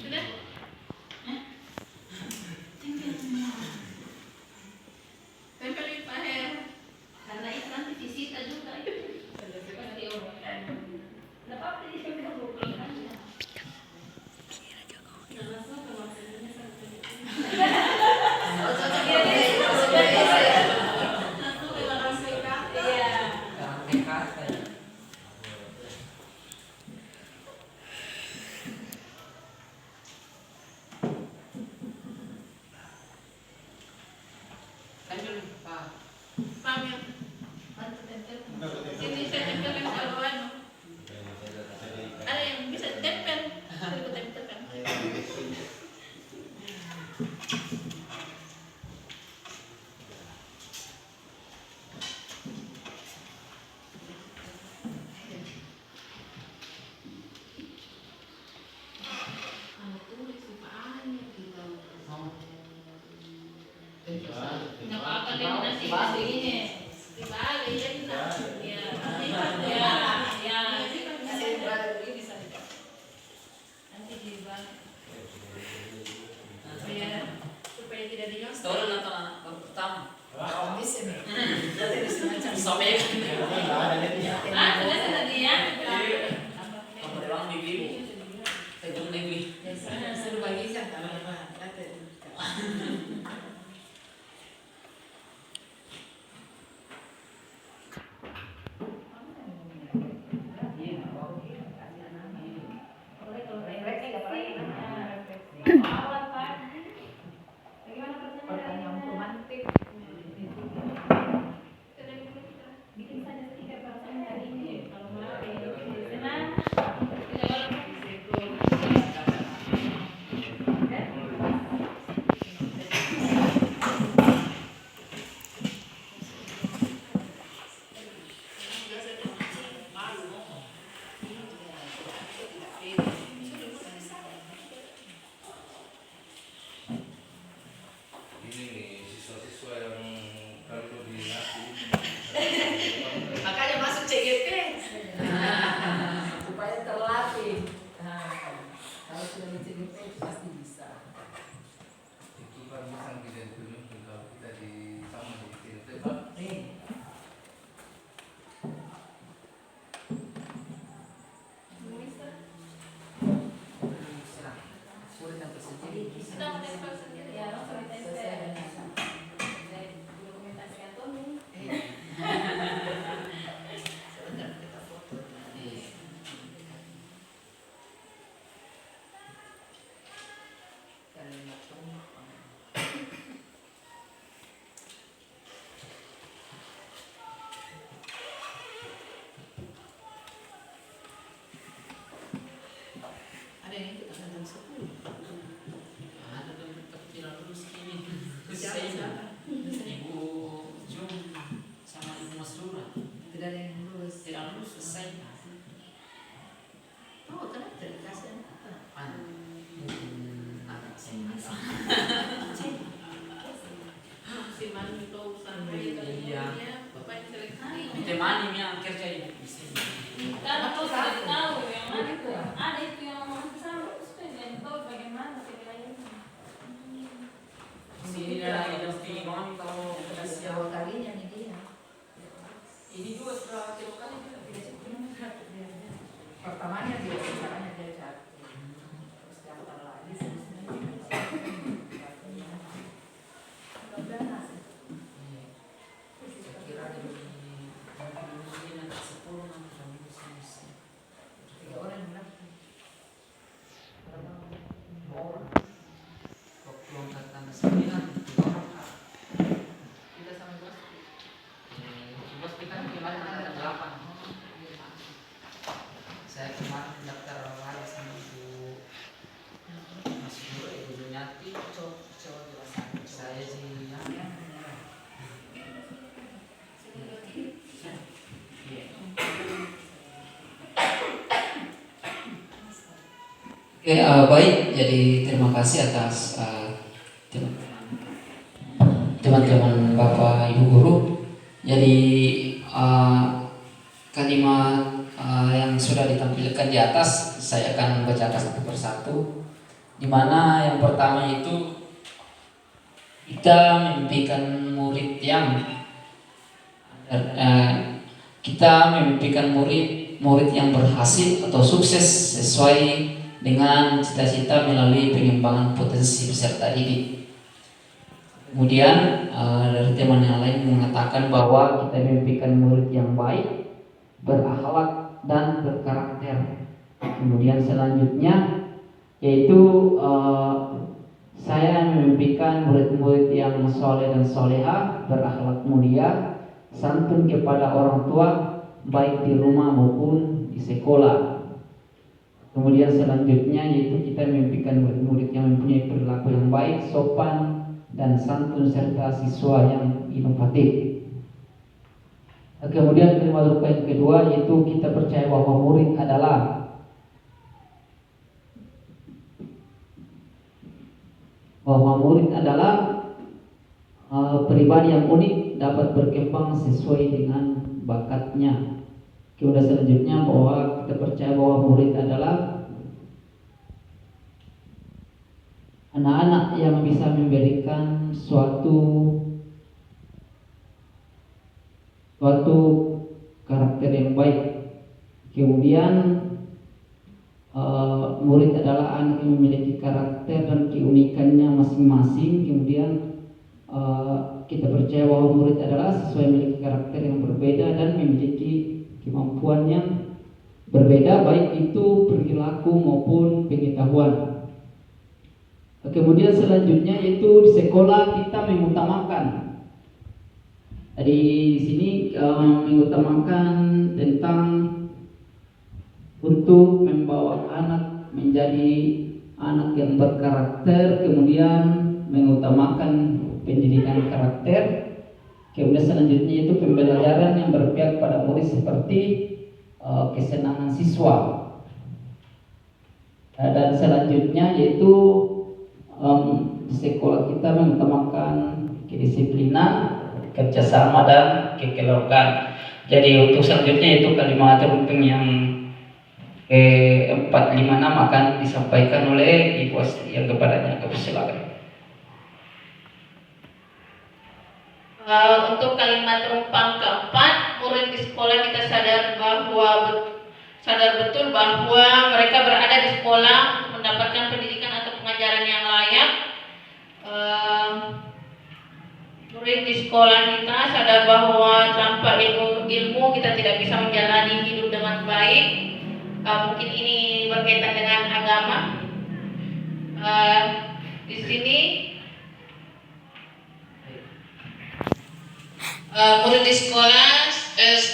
Sudah? Tempel di paher. Karena itu nanti visita juga. Seperti orang. Nggak apa-apa di sini kamu pulang aja. Sekarang nekat kayak. Tempel, Pak. Pamir. Sini saya tempelkan kalau anu. Ada yang bisa tempel. Saya tempelkan. Nggak apa-apa deh nanti ini. Dibalik jadi ya. Ya. Nanti dibalik. Supaya tidak dinyos. Setelah nonton anak baru pertama. Bisa Sampai Sudah dia. kamu doang di ibu. Saya negeri. Suruh bagi saya kalau pertanyaan romantis. Bikin saja stiker perasaan hari ini. Kalau mau bikin di sana. Ini nih siswa-siswa yang kalau dilatih Makanya masuk CGP supaya terlatih. Nah, kalau sudah di CGP pasti bisa. itu kan bisa tidak ditunjukin kalau kita di sama di sini Pak. Sulit yang tersendiri. Kita mau tempel sendiri ya, langsung ditempel. Dari dokumentasikan tuh nih. Sebentar kita foto. Iya. Kalimat penumpang. Ada yang ikut angkatan 10. Ada dong tapi tidak lulus ini. Siapa? Ibu Jum sama Ibu Masrura Tidak ada yang lulus. tidak lulus selesai. Oh, kenapa tidak dikasih angkatan? Anak saya. Si Manu itu sampai Iya. bapaknya seleksi. Temani yang kerja di sini. Karena kau sudah tahu yang mana itu. Ada itu yang sama supaya dia tahu bagaimana ceritanya. Sini ada yang tinggi banget kalau Sudah dua kalinya nih dia. ini juga sudah kedua kali juga. Pertamanya dia caranya dia jatuh. Terus daftar lagi sebenarnya. Mudah-mudahan hasil. Saya kira di mungkin nanti 10 nanti kami bisa. 3 orang yang daftar. Orang. Waktu angkatan 9 orang. Kita sama bos. kemarin ada 8. Saya kemarin daftar lagi sama Ibu Mas Guru, Ibu Dunyati. Saya sih Oke, baik. Jadi terima kasih atas teman-teman Bapak Ibu Guru. Jadi kalimat yang sudah ditampilkan di atas saya akan bacakan satu persatu. Di mana yang pertama itu kita memimpikan murid yang murid yang berhasil atau sukses sesuai dengan cita-cita melalui pengembangan potensi peserta didik. Kemudian dari teman yang lain mengatakan bahwa kita memimpikan murid yang baik, berakhlak dan berkarakter. Kemudian selanjutnya yaitu saya memimpikan murid-murid yang soleh dan soleha, berakhlak mulia, santun kepada orang tua, baik di rumah maupun di sekolah. Kemudian selanjutnya yaitu kita memimpikan murid-murid yang mempunyai perilaku yang baik, sopan dan santun serta siswa yang inovatif. Kemudian kalimat yang kedua yaitu kita percaya bahwa murid adalah pribadi yang unik, dapat berkembang sesuai dengan bakatnya. Kemudian selanjutnya bahwa kita percaya bahwa murid adalah anak-anak yang bisa memberikan suatu karakter yang baik. Kemudian murid adalah anak yang memiliki karakter dan keunikannya masing-masing. Kemudian kita percaya bahwa murid adalah sesuai memiliki karakter yang berbeda dan memiliki kemampuan yang berbeda, baik itu perilaku maupun pengetahuan. Kemudian selanjutnya yaitu di sekolah kita mengutamakan. Di sini mengutamakan tentang untuk membawa anak menjadi anak yang berkarakter, kemudian mengutamakan pendidikan karakter. Kemudian selanjutnya itu pembelajaran yang berpihak pada murid seperti kesenangan siswa. Dan selanjutnya yaitu di sekolah kita mengutamakan kedisiplinan, kerjasama dan kekeluargaan. Jadi untuk selanjutnya itu kalimat penting yang 456 akan disampaikan oleh Ibu Astri yang kepadanya. Silakan. Untuk kalimat rumpang keempat, murid di sekolah kita sadar betul bahwa mereka berada di sekolah untuk mendapatkan pendidikan atau pengajaran yang layak. Murid di sekolah kita sadar bahwa tanpa ilmu kita tidak bisa menjalani hidup dengan baik. Mungkin ini berkaitan dengan agama. Di sini murid di sekolah,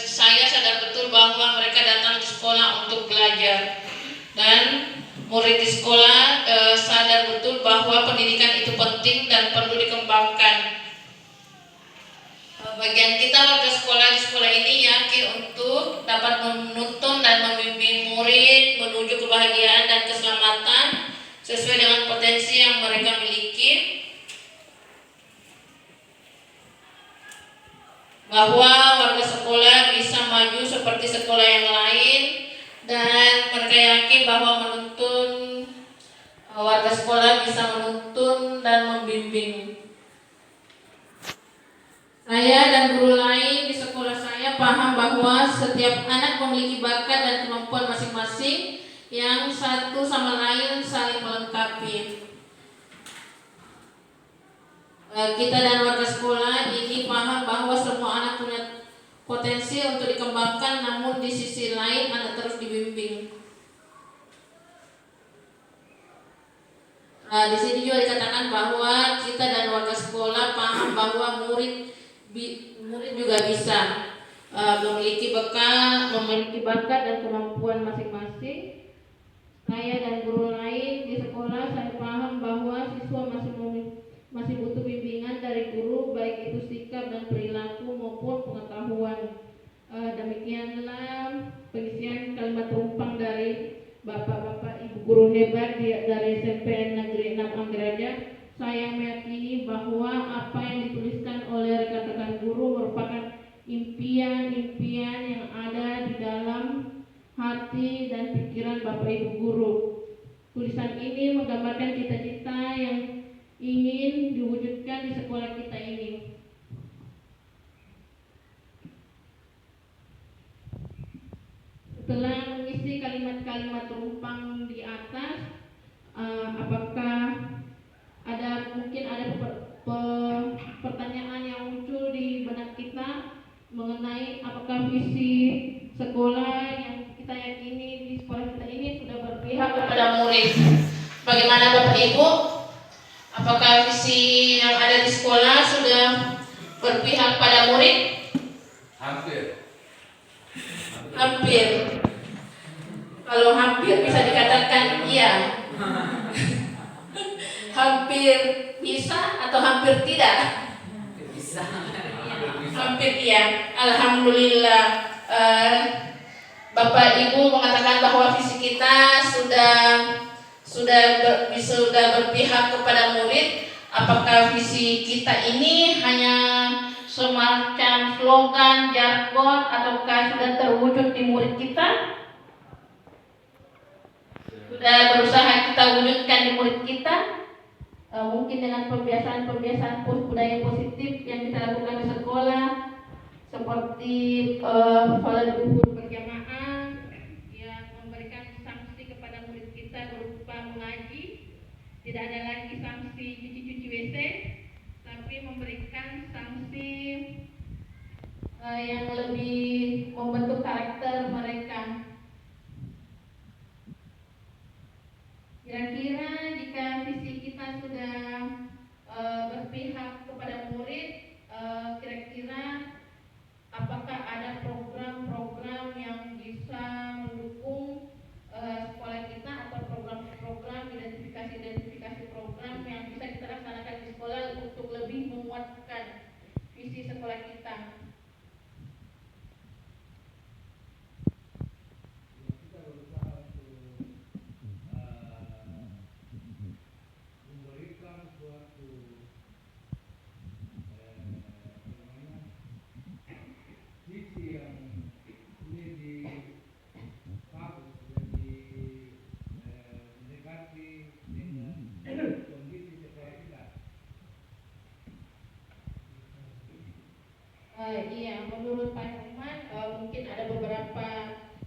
saya sadar betul bahwa mereka datang di sekolah untuk belajar, dan murid di sekolah sadar betul bahwa pendidikan itu penting dan perlu dikembangkan. Bagian kita warga sekolah di sekolah ini yakin untuk dapat menuntun dan membimbing murid menuju kebahagiaan dan keselamatan sesuai dengan potensi yang mereka miliki. Bahwa warga sekolah bisa maju seperti sekolah yang lain, dan mereka yakin bahwa warga sekolah bisa menuntun dan membimbing. Saya dan guru lain di sekolah saya paham bahwa setiap anak memiliki bakat dan kemampuan masing-masing yang satu sama lain saling melengkapi. Kita dan warga sekolah ini paham bahwa semua anak punya potensi untuk dikembangkan, namun di sisi lain anak terus dibimbing. Di sini juga dikatakan bahwa kita dan warga sekolah paham bahwa murid juga bisa. memiliki bakat dan kemampuan masing-masing. Saya dan guru lain di sekolah, saya paham bahwa siswa masih butuh bimbingan dari guru, baik itu sikap dan perilaku maupun pengetahuan. Demikianlah pengisian kalimat tumpang dari Bapak-bapak Ibu guru hebat dari SMPN Negeri 6 Anggeraja. Saya meyakini bahwa apa yang dituliskan oleh rekan-rekan guru merupakan impian-impian yang ada di dalam hati dan pikiran Bapak Ibu guru. Tulisan ini menggambarkan cita-cita yang ingin diwujudkan di sekolah kita ini. Setelah mengisi kalimat-kalimat tumpang di atas, apakah mungkin ada pertanyaan yang muncul di benak kita mengenai apakah visi sekolah yang kita yakini di sekolah kita ini sudah berpihak kepada murid? Bagaimana Bapak Ibu? Apakah visi yang ada di sekolah sudah berpihak pada murid? Hampir. Kalau hampir bisa dikatakan iya. Hampir bisa atau hampir tidak? Bisa. Hampir iya. Alhamdulillah. Bapak Ibu mengatakan bahwa visi kita sudah berpihak kepada murid. Apakah visi kita ini hanya semacam slogan, jargon, ataukah sudah terwujud di murid kita? Sudah berusaha kita wujudkan di murid kita? Mungkin dengan pembiasaan budaya positif yang kita lakukan di sekolah, seperti sholat zuhur berjamaah, yang memberikan sanksi kepada murid kita berupa mengaji. Tidak ada lagi sanksi cuci WC, tapi memberikan sanksi yang lebih membentuk karakter mereka. Kira-kira jika visi kita sudah berpihak kepada murid, kira-kira apakah ada program-program yang bisa mendukung sekolah kita, atau program-program identifikasi program yang bisa kita laksanakan di sekolah untuk lebih menguatkan visi sekolah kita? Iya, menurut Pak Herman mungkin ada beberapa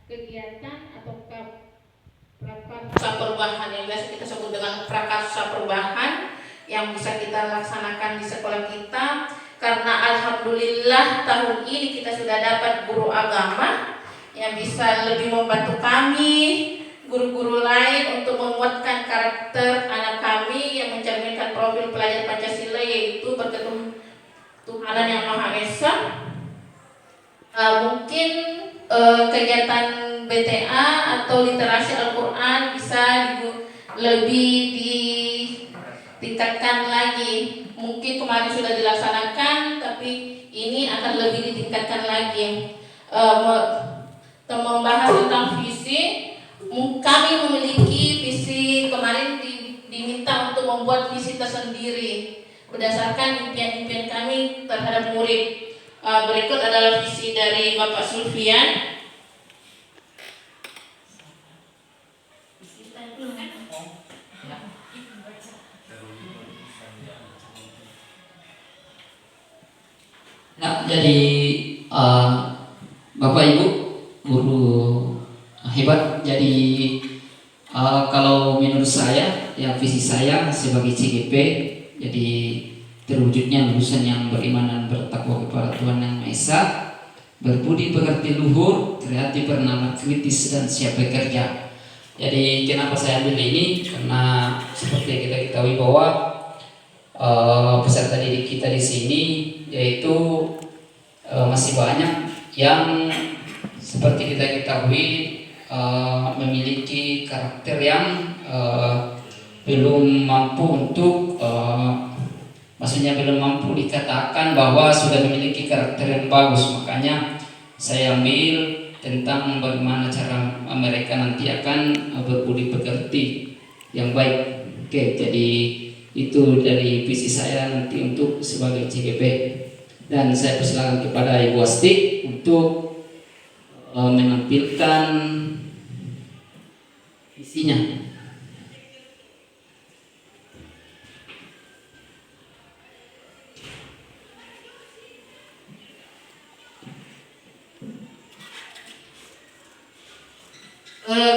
kegiatan atau prakarsa perubahan yang biasa kita sebut dengan prakarsa perubahan yang bisa kita laksanakan di sekolah kita, karena alhamdulillah tahun ini kita sudah dapat guru agama yang bisa lebih membantu kami, guru-guru lain, untuk menguatkan karakter anak kami yang mencerminkan profil pelajar Pancasila, yaitu berketuhanan yang Maha Esa. Mungkin kegiatan BTA atau literasi Al-Quran bisa lebih ditingkatkan lagi. Mungkin kemarin sudah dilaksanakan, tapi ini akan lebih ditingkatkan lagi. Membahas tentang visi, kami memiliki visi. Kemarin diminta untuk membuat visi tersendiri berdasarkan impian-impian kami terhadap murid. Berikut adalah visi dari Bapak Sulfian. Nah, jadi Bapak Ibu guru hebat. Jadi kalau menurut saya, ya visi saya sebagai CGP, jadi terwujudnya lulusan yang beriman dan bertakwa kepada Tuhan Yang Maha Esa, berbudi pekerti luhur, kreatif, bernama kritis, dan siap bekerja. Jadi kenapa saya ambil ini? Karena seperti yang kita ketahui bahwa peserta didik kita di sini yaitu masih banyak yang seperti kita ketahui memiliki karakter yang belum mampu untuk maksudnya belum mampu dikatakan bahwa sudah memiliki karakter yang bagus. Makanya saya ambil tentang bagaimana cara mereka nanti akan berbudi pekerti yang baik. Oke, jadi itu dari visi saya nanti untuk sebagai CGP, dan saya persilakan kepada Ibu Asti untuk menampilkan visinya.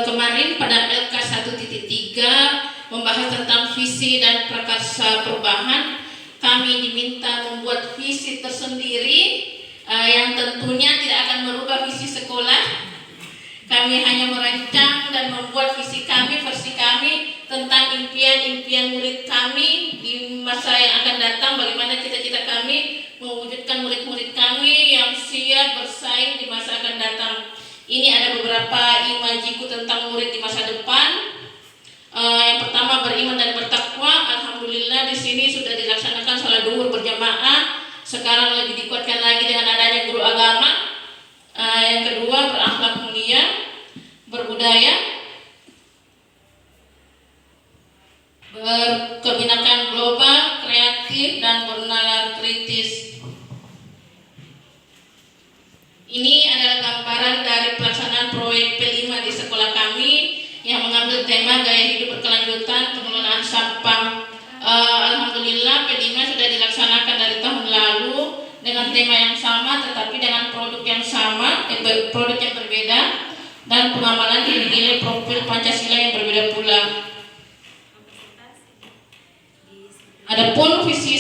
Kemarin pada LK 1.3 membahas tentang visi dan prakarsa perubahan, kami diminta membuat visi tersendiri yang tentunya tidak akan merubah visi sekolah. Kami hanya merancang dan membuat visi kami, versi kami tentang impian-impian murid kami di masa yang akan datang, bagaimana cita-cita kami mewujudkan murid-murid kami yang siap bersaing di masa akan datang. Ini ada beberapa imajiku tentang murid di masa depan. Yang pertama, beriman dan bertakwa. Alhamdulillah di sini sudah dilaksanakan salat duhur berjamaah. Sekarang lebih dikuatkan lagi dengan adanya guru agama. Yang kedua, berakhlak mulia, berbudaya, berkebinekaan global, kreatif, dan bernalar kritis. Ini adalah gambaran dari pelaksanaan proyek P5 di sekolah kami yang mengambil tema gaya hidup berkelanjutan pengelolaan sampah. Alhamdulillah P5 sudah dilaksanakan dari tahun lalu dengan tema yang sama, tetapi dengan produk yang sama, produk yang berbeda, dan pengamalan nilai profil Pancasila yang berbeda pula. Adapun visi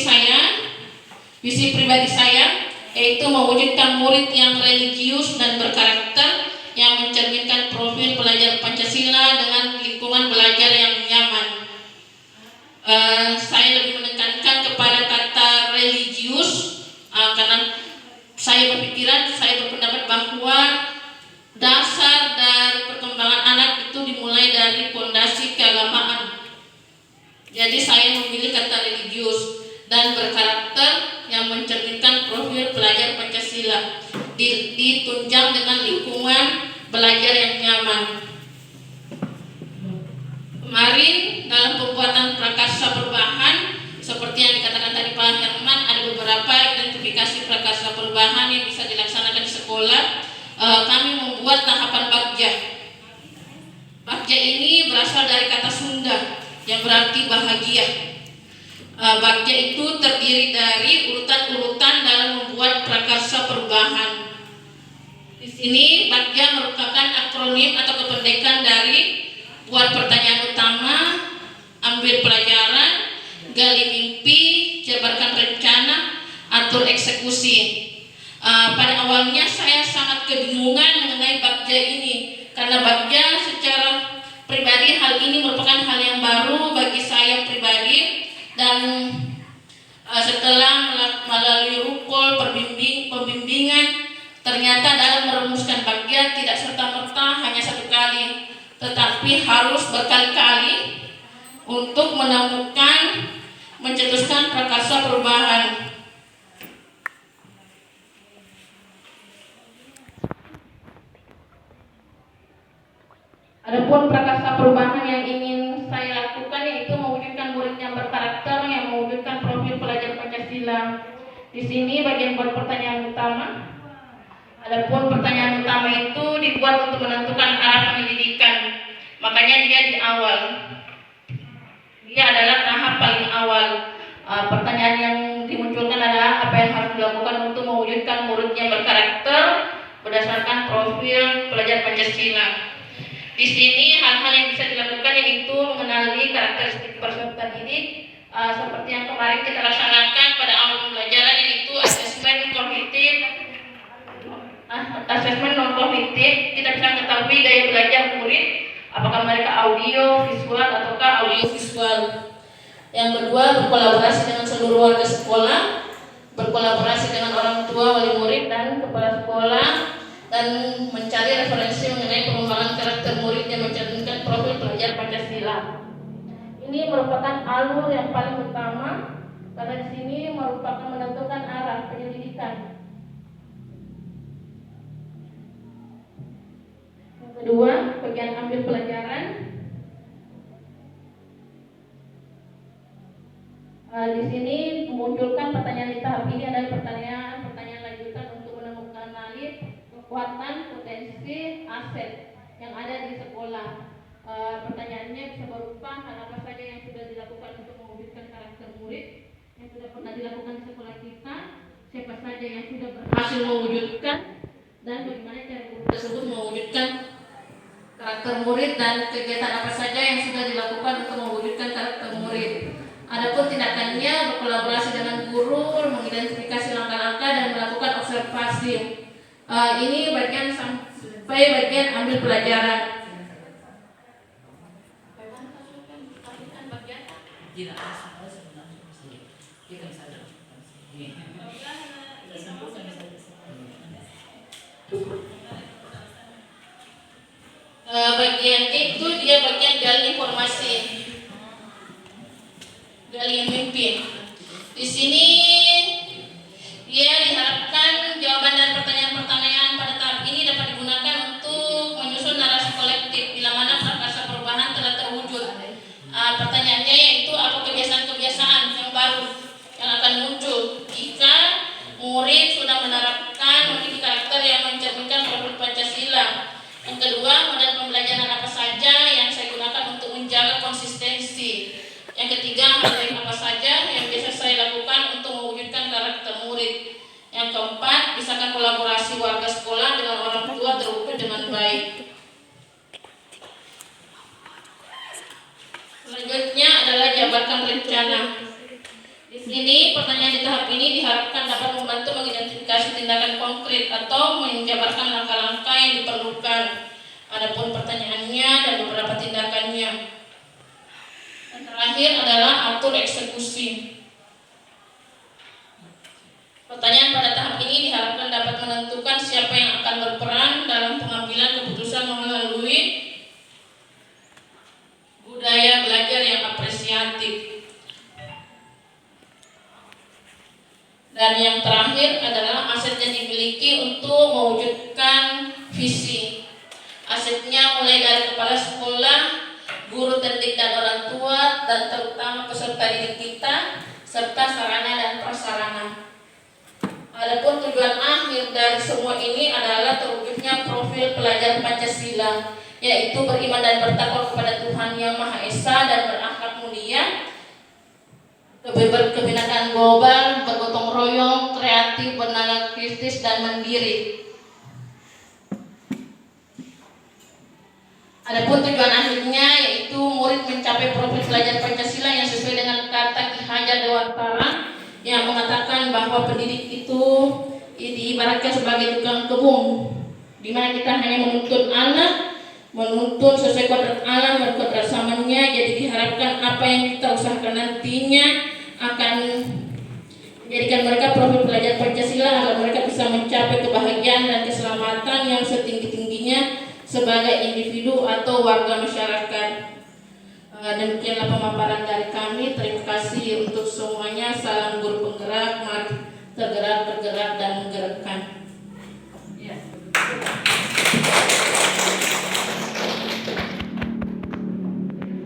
pribadi saya, yaitu mewujudkan murid yang religius dan berkarakter yang mencerminkan profil pelajar Pancasila dengan lingkungan belajar yang nyaman. Saya lebih menekankan kepada kata religius karena saya berpendapat bahwa dasar dari perkembangan anak itu dimulai dari fondasi keagamaan. Jadi saya memilih kata religius dan berkarakter yang mencerminkan profil pelajar Pancasila, ditunjang dengan lingkungan belajar yang nyaman. Kemarin dalam pembuatan prakarsa perubahan, seperti yang dikatakan tadi Pak Herman, ada beberapa identifikasi prakarsa perubahan yang bisa dilaksanakan di sekolah. Kami membuat tahapan bagja. Bagja ini berasal dari kata Sunda yang berarti bahagia. Bagja itu terdiri dari urutan-urutan dalam membuat prakarsa perubahan. Di sini bagja merupakan akronim atau kependekan dari buat pertanyaan utama, ambil pelajaran, gali mimpi, jabarkan rencana, atur eksekusi. Pada awalnya saya sangat kebingungan mengenai bagja ini, karena bagja secara pribadi hal ini merupakan hal yang baru bagi saya pribadi. Dan setelah melalui rukul pembimbingan, ternyata dalam merumuskan bagja tidak serta-merta hanya satu kali, tetapi harus berkali-kali untuk mencetuskan prakarsa perubahan. Adapun prakarsa perubahan yang ingin saya lakukan yaitu mewujudkan murid yang berkarakter, yang mewujudkan profil pelajar Pancasila. Di sini bagian buat pertanyaan utama. Adapun pertanyaan utama itu dibuat untuk menentukan arah pendidikan. Makanya dia di awal. Dia adalah tahap paling awal. Pertanyaan yang dimunculkan adalah apa yang harus dilakukan untuk mewujudkan murid yang berkarakter berdasarkan profil pelajar Pancasila. Di sini hal-hal yang bisa dilakukan yaitu mengenali karakteristik peserta didik seperti yang kemarin kita laksanakan pada awal pembelajaran, yaitu asesmen non kognitif. Kita bisa mengetahui gaya belajar murid, apakah mereka audio, visual ataukah audio visual. Yang kedua, berkolaborasi dengan seluruh warga sekolah berkolaborasi dengan orang tua, wali murid, dan kepala sekolah, dan mencari referensi mengenai pengembangan karakter murid yang mencerminkan profil pelajar Pancasila. Ini merupakan alur yang paling utama karena di sini merupakan menentukan arah penyelidikan. Yang kedua, bagian ambil pelajaran. Di sini memunculkan pertanyaan di tahap ini adalah pertanyaan lanjutan untuk menemukan kekuatan, potensi, aset yang ada di sekolah. Pertanyaannya bisa berupa hal apa saja yang sudah dilakukan untuk mewujudkan karakter murid yang sudah pernah dilakukan di sekolah kita, siapa saja yang sudah berhasil mewujudkan, dan bagaimana cara guru tersebut mewujudkan karakter murid, dan kegiatan apa saja yang sudah dilakukan untuk mewujudkan karakter murid. Adapun tindakannya berkolaborasi dengan guru, mengidentifikasi langkah-langkah dan melakukan observasi. Ini bagian sampai bagian ambil pelajaran. Bagian itu dia bagian gali informasi, gali mimpin. Di sini dia diharapkan jawaban dan pertanyaan-pertanyaan pada tahap ini dapat digunakan untuk menyusun narasi kolektif bila mana prakarsa perubahan telah terwujud. Pertanyaannya yaitu apa kebiasaan-kebiasaan yang baru yang akan muncul jika murid sudah menerapkan memiliki karakter yang mencerminkan profil Pancasila. Yang kedua, model pembelajaran apa saja yang saya gunakan untuk menjaga konsistensi. Yang ketiga, hal baik apa saja yang biasa saya lakukan untuk mewujudkan karakter murid. Yang keempat, bisakah kolaborasi warga sekolah dengan orang tua terwujud dengan baik. Selanjutnya adalah jabarkan rencana. Di sini pertanyaan di tahap ini diharapkan dapat membantu mengidentifikasi tindakan konkret atau menjabarkan langkah-langkah yang diperlukan. Adapun pertanyaannya dan beberapa tindakannya. Dan terakhir adalah atur eksekusi. Pertanyaan pada tahap ini diharapkan dapat menentukan siapa yang akan berperan dalam pengambilan keputusan melalui budaya belajar yang apresiatif. Dan yang terakhir adalah aset yang dimiliki untuk mewujudkan visi. Asetnya mulai dari kepala sekolah, guru terdidik dan orang tua, dan terutama peserta didik kita, serta sarana dan prasarana. Adapun tujuan akhir dari semua ini adalah terwujudnya profil pelajar Pancasila, yaitu beriman dan bertakwa kepada Tuhan Yang Maha Esa dan berakhlak mulia, kebinekaan global, bergotong royong, kreatif, bernalar kritis, dan mandiri. Adapun tujuan akhirnya yaitu murid mencapai profil pelajar Pancasila yang sesuai dengan kata Ki Hajar Dewantara yang mengatakan bahwa pendidik itu diibaratkan sebagai tukang kebun, di mana kita hanya menuntun anak, menuntun sesuai kodrat alam dan kodrat zamannya. Jadi diharapkan apa yang kita usahakan nantinya akan menjadikan mereka profil pelajar Pancasila agar mereka bisa mencapai kebahagiaan dan keselamatan yang setinggi-tingginya sebagai individu atau warga masyarakat. Demikianlah pemaparan dari kami. Terima kasih untuk semuanya. Salam guru penggerak, mari tergerak, bergerak, dan menggerakkan.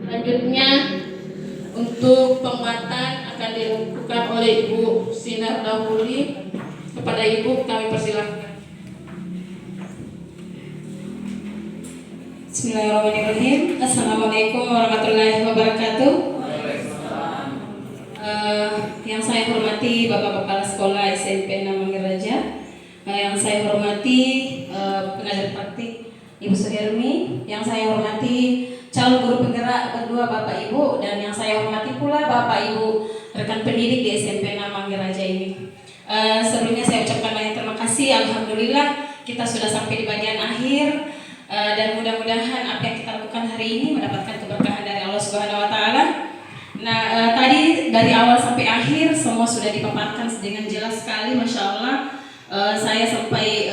Selanjutnya untuk penguatan akan dilakukan oleh Ibu Sinar Dahuli. Kepada Ibu kami persilahkan. Bismillahirrahmanirrahim. Assalamualaikum warahmatullahi wabarakatuh. Yang saya hormati Bapak Kepala Sekolah SMP Manggil Raja, yang saya hormati pengajar praktik Ibu Suhermi, yang saya hormati calon guru penggerak kedua Bapak Ibu, dan yang saya hormati pula Bapak Ibu rekan pendidik di SMP Manggil Raja ini. Sebelumnya saya ucapkan banyak terima kasih. Alhamdulillah kita sudah sampai di bagian akhir. Dan mudah-mudahan apa yang kita lakukan hari ini mendapatkan keberkahan dari Allah Subhanahu wa taala. Nah, tadi dari awal sampai akhir semua sudah dipaparkan dengan jelas sekali, Masya Allah. Saya sampai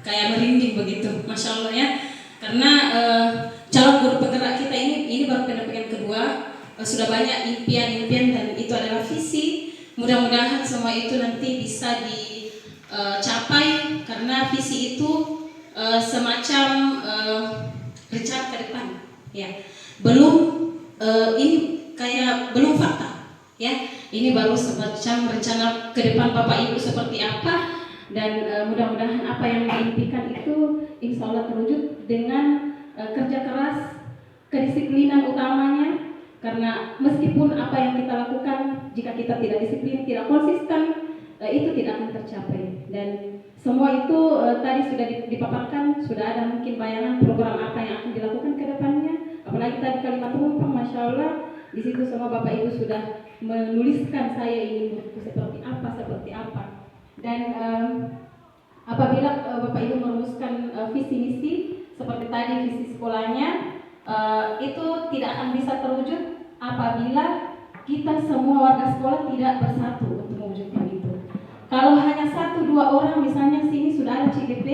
kayak merinding begitu, Masya Allah ya. Karena calon guru penggerak kita ini baru pendampingan kedua, sudah banyak impian-impian dan itu adalah visi. Mudah-mudahan semua itu nanti bisa dicapai karena visi itu semacam rencana ke depan, ya. Belum fakta, ya. Ini baru semacam rencana ke depan Bapak Ibu seperti apa, dan mudah-mudahan apa yang diimpikan itu insya Allah terwujud dengan kerja keras, kedisiplinan utamanya. Karena meskipun apa yang kita lakukan, jika kita tidak disiplin, tidak konsisten, itu tidak akan tercapai. Dan semua itu tadi sudah dipaparkan, sudah ada mungkin bayangan program apa yang akan dilakukan ke depannya. Apalagi tadi kalimat penumpang, Masya Allah, di situ semua Bapak Ibu sudah menuliskan saya ingin seperti apa. Dan apabila Bapak Ibu merumuskan visi misi seperti tadi visi sekolahnya, itu tidak akan bisa terwujud apabila kita semua warga sekolah tidak bersatu untuk mewujudkan itu. Kalau hanya 1-2 orang misalnya sini sudah ada CGP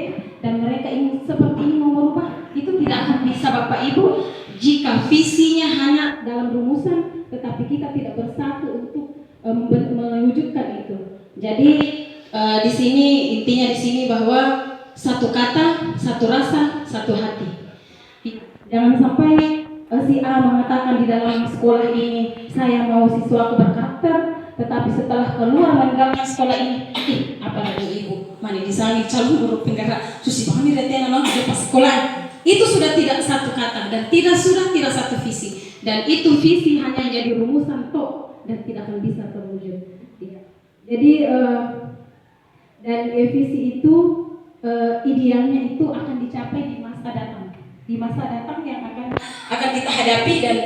dan mereka ingin seperti ini mau merubah, itu tidak akan bisa Bapak Ibu jika visinya hanya dalam rumusan, tetapi kita tidak bersatu untuk mewujudkan itu. Jadi di sini intinya di sini bahwa satu kata, satu rasa, satu hati. Jangan sampai si A mengatakan di dalam sekolah ini saya mau siswa berkarakter, tetapi setelah keluar meninggalkan sekolah ini, apa lagi ibu? Mana di sana calon guru penggerak, susi banget retena nong di pas sekolah. Itu sudah tidak satu kata dan tidak satu visi. Dan itu visi hanya jadi rumusan toh dan tidak akan bisa terwujud. Jadi dan visi itu idealnya itu akan dicapai di masa datang. Di masa datang yang akan kita hadapi, dan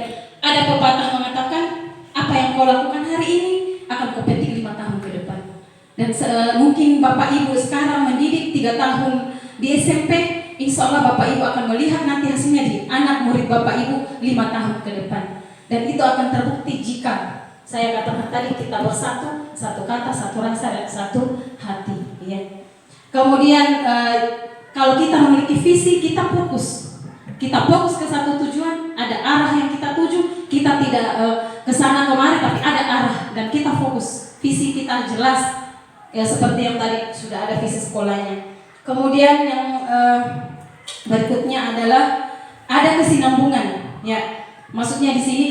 ada pepatah mengatakan apa yang kau lakukan hari ini akan kau petik 5 tahun ke depan. Dan mungkin Bapak Ibu sekarang mendidik 3 tahun di SMP, insya Allah Bapak Ibu akan melihat nanti hasilnya di anak murid Bapak Ibu 5 tahun ke depan. Dan itu akan terbukti jika saya katakan tadi kita bersatu, satu kata, satu rasa, dan satu hati, ya. Kemudian kalau kita memiliki visi, kita fokus ke satu tujuan, ada arah yang kita tuju, kita tidak ke sana kemari, tapi ada arah dan kita fokus, visi kita jelas, ya seperti yang tadi sudah ada visi sekolahnya. Kemudian yang berikutnya adalah ada kesinambungan, ya. Maksudnya di sini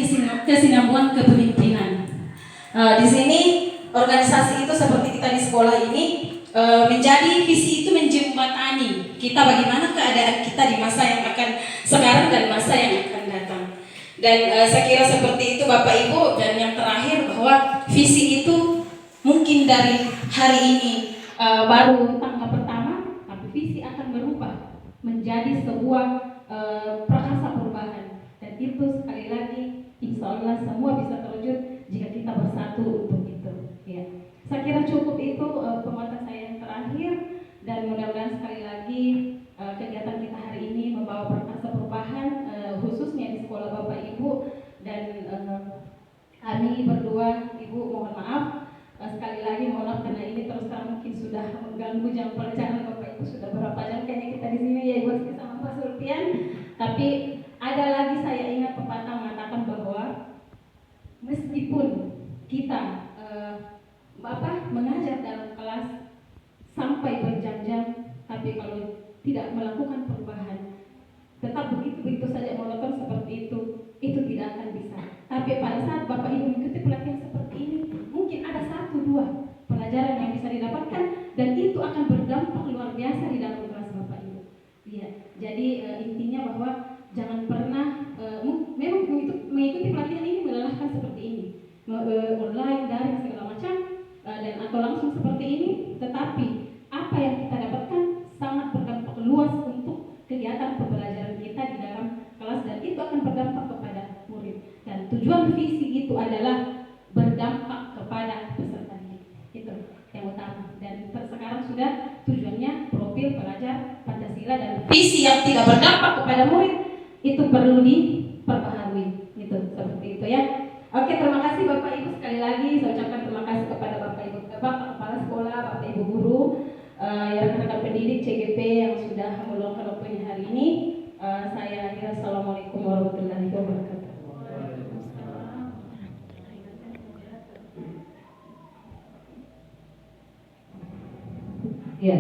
kesinambungan kepemimpinan. Di sini organisasi itu seperti kita di sekolah ini menjadi visi itu menjembatani kita bagaimana keadaan kita di masa yang akan sekarang dan masa yang akan datang. Dan saya kira seperti itu Bapak Ibu. Dan yang terakhir bahwa visi itu mungkin dari hari ini baru tanggal pertama, tapi visi akan berubah menjadi sebuah prakasa perubahan. Dan itu sekali lagi insya Allah semua bisa terwujud jika kita bersatu untuk itu, ya. Saya kira cukup itu penguatan saya yang terakhir, dan mudah-mudahan sekali lagi kegiatan kita hari ini membawa prakasa perubahan khususnya di sekolah Bapak Ibu. Dan kami berdua Ibu mohon maaf sekali lagi, mohon maaf karena ini terus terang mungkin sudah mengganggu jam pelajaran Bapak Ibu. Sudah berapa jam kayaknya kita di sini ya Ibu sama Pak Sulpian. Tapi ada lagi saya ingat pepatah mengatakan bahwa meskipun kita mengajar dalam kelas sampai berjam-jam, tapi kalau tidak melakukan perubahan, tetap begitu saja monoton seperti itu tidak akan bisa. Tapi pada saat Bapak Ibu mengikuti pelatihan seperti ini, mungkin ada 1-2 pelajaran yang bisa didapatkan, dan itu akan berdampak luar biasa di dalam kelas Bapak Ibu. Ya, jadi intinya bahwa jangan pernah memang mengikuti pelatihan ini melelahkan seperti ini, online, daring, segala macam, dan atau langsung seperti ini, tetapi apa yang kita dapatkan sangat berdampak luas untuk kegiatan pembelajaran kita di dalam kelas, dan itu akan berdampak kepada murid. Dan tujuan visi itu adalah berdampak kepada peserta didik, itu yang utama. Dan sekarang sudah tujuannya profil pelajar Pancasila, dan visi yang tidak berdampak kepada murid itu perlu diperbaharui, itu seperti itu ya. Oke, terima kasih Bapak Ibu sekali lagi. Saya ucapkan terima kasih kepada Bapak Ibu, Bapak Kepala Sekolah, Bapak Ibu Guru, rekan-rekan pendidik CGP yang sudah meluangkan waktunya hari ini. Saya akhiri. Assalamualaikum warahmatullahi wabarakatuh. Ya,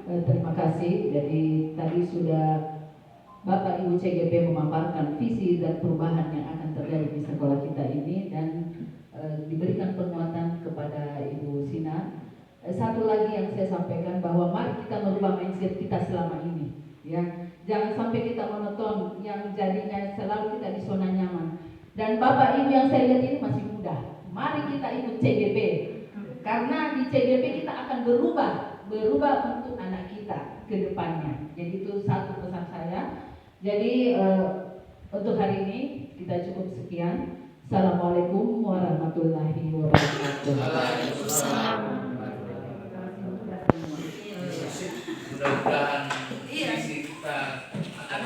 terima kasih. Jadi tadi sudah Bapak Ibu CGP memaparkan visi dan perubahan yang akan terjadi di sekolah kita ini dan diberikan penguatan kepada Ibu Sina. Satu lagi yang saya sampaikan bahwa mari kita merubah mindset kita selama ini, ya. Jangan sampai kita monoton yang jadinya selalu kita di zona nyaman. Dan Bapak Ibu yang saya lihat ini masih muda. Mari kita ikut CGP. Karena di CGP kita akan berubah untuk anak kita ke depannya. Jadi itu satu pesan saya. Jadi untuk hari ini kita cukup sekian. Assalamualaikum warahmatullahi wabarakatuh. Waalaikumsalam. Mudah-mudahan visi kita akan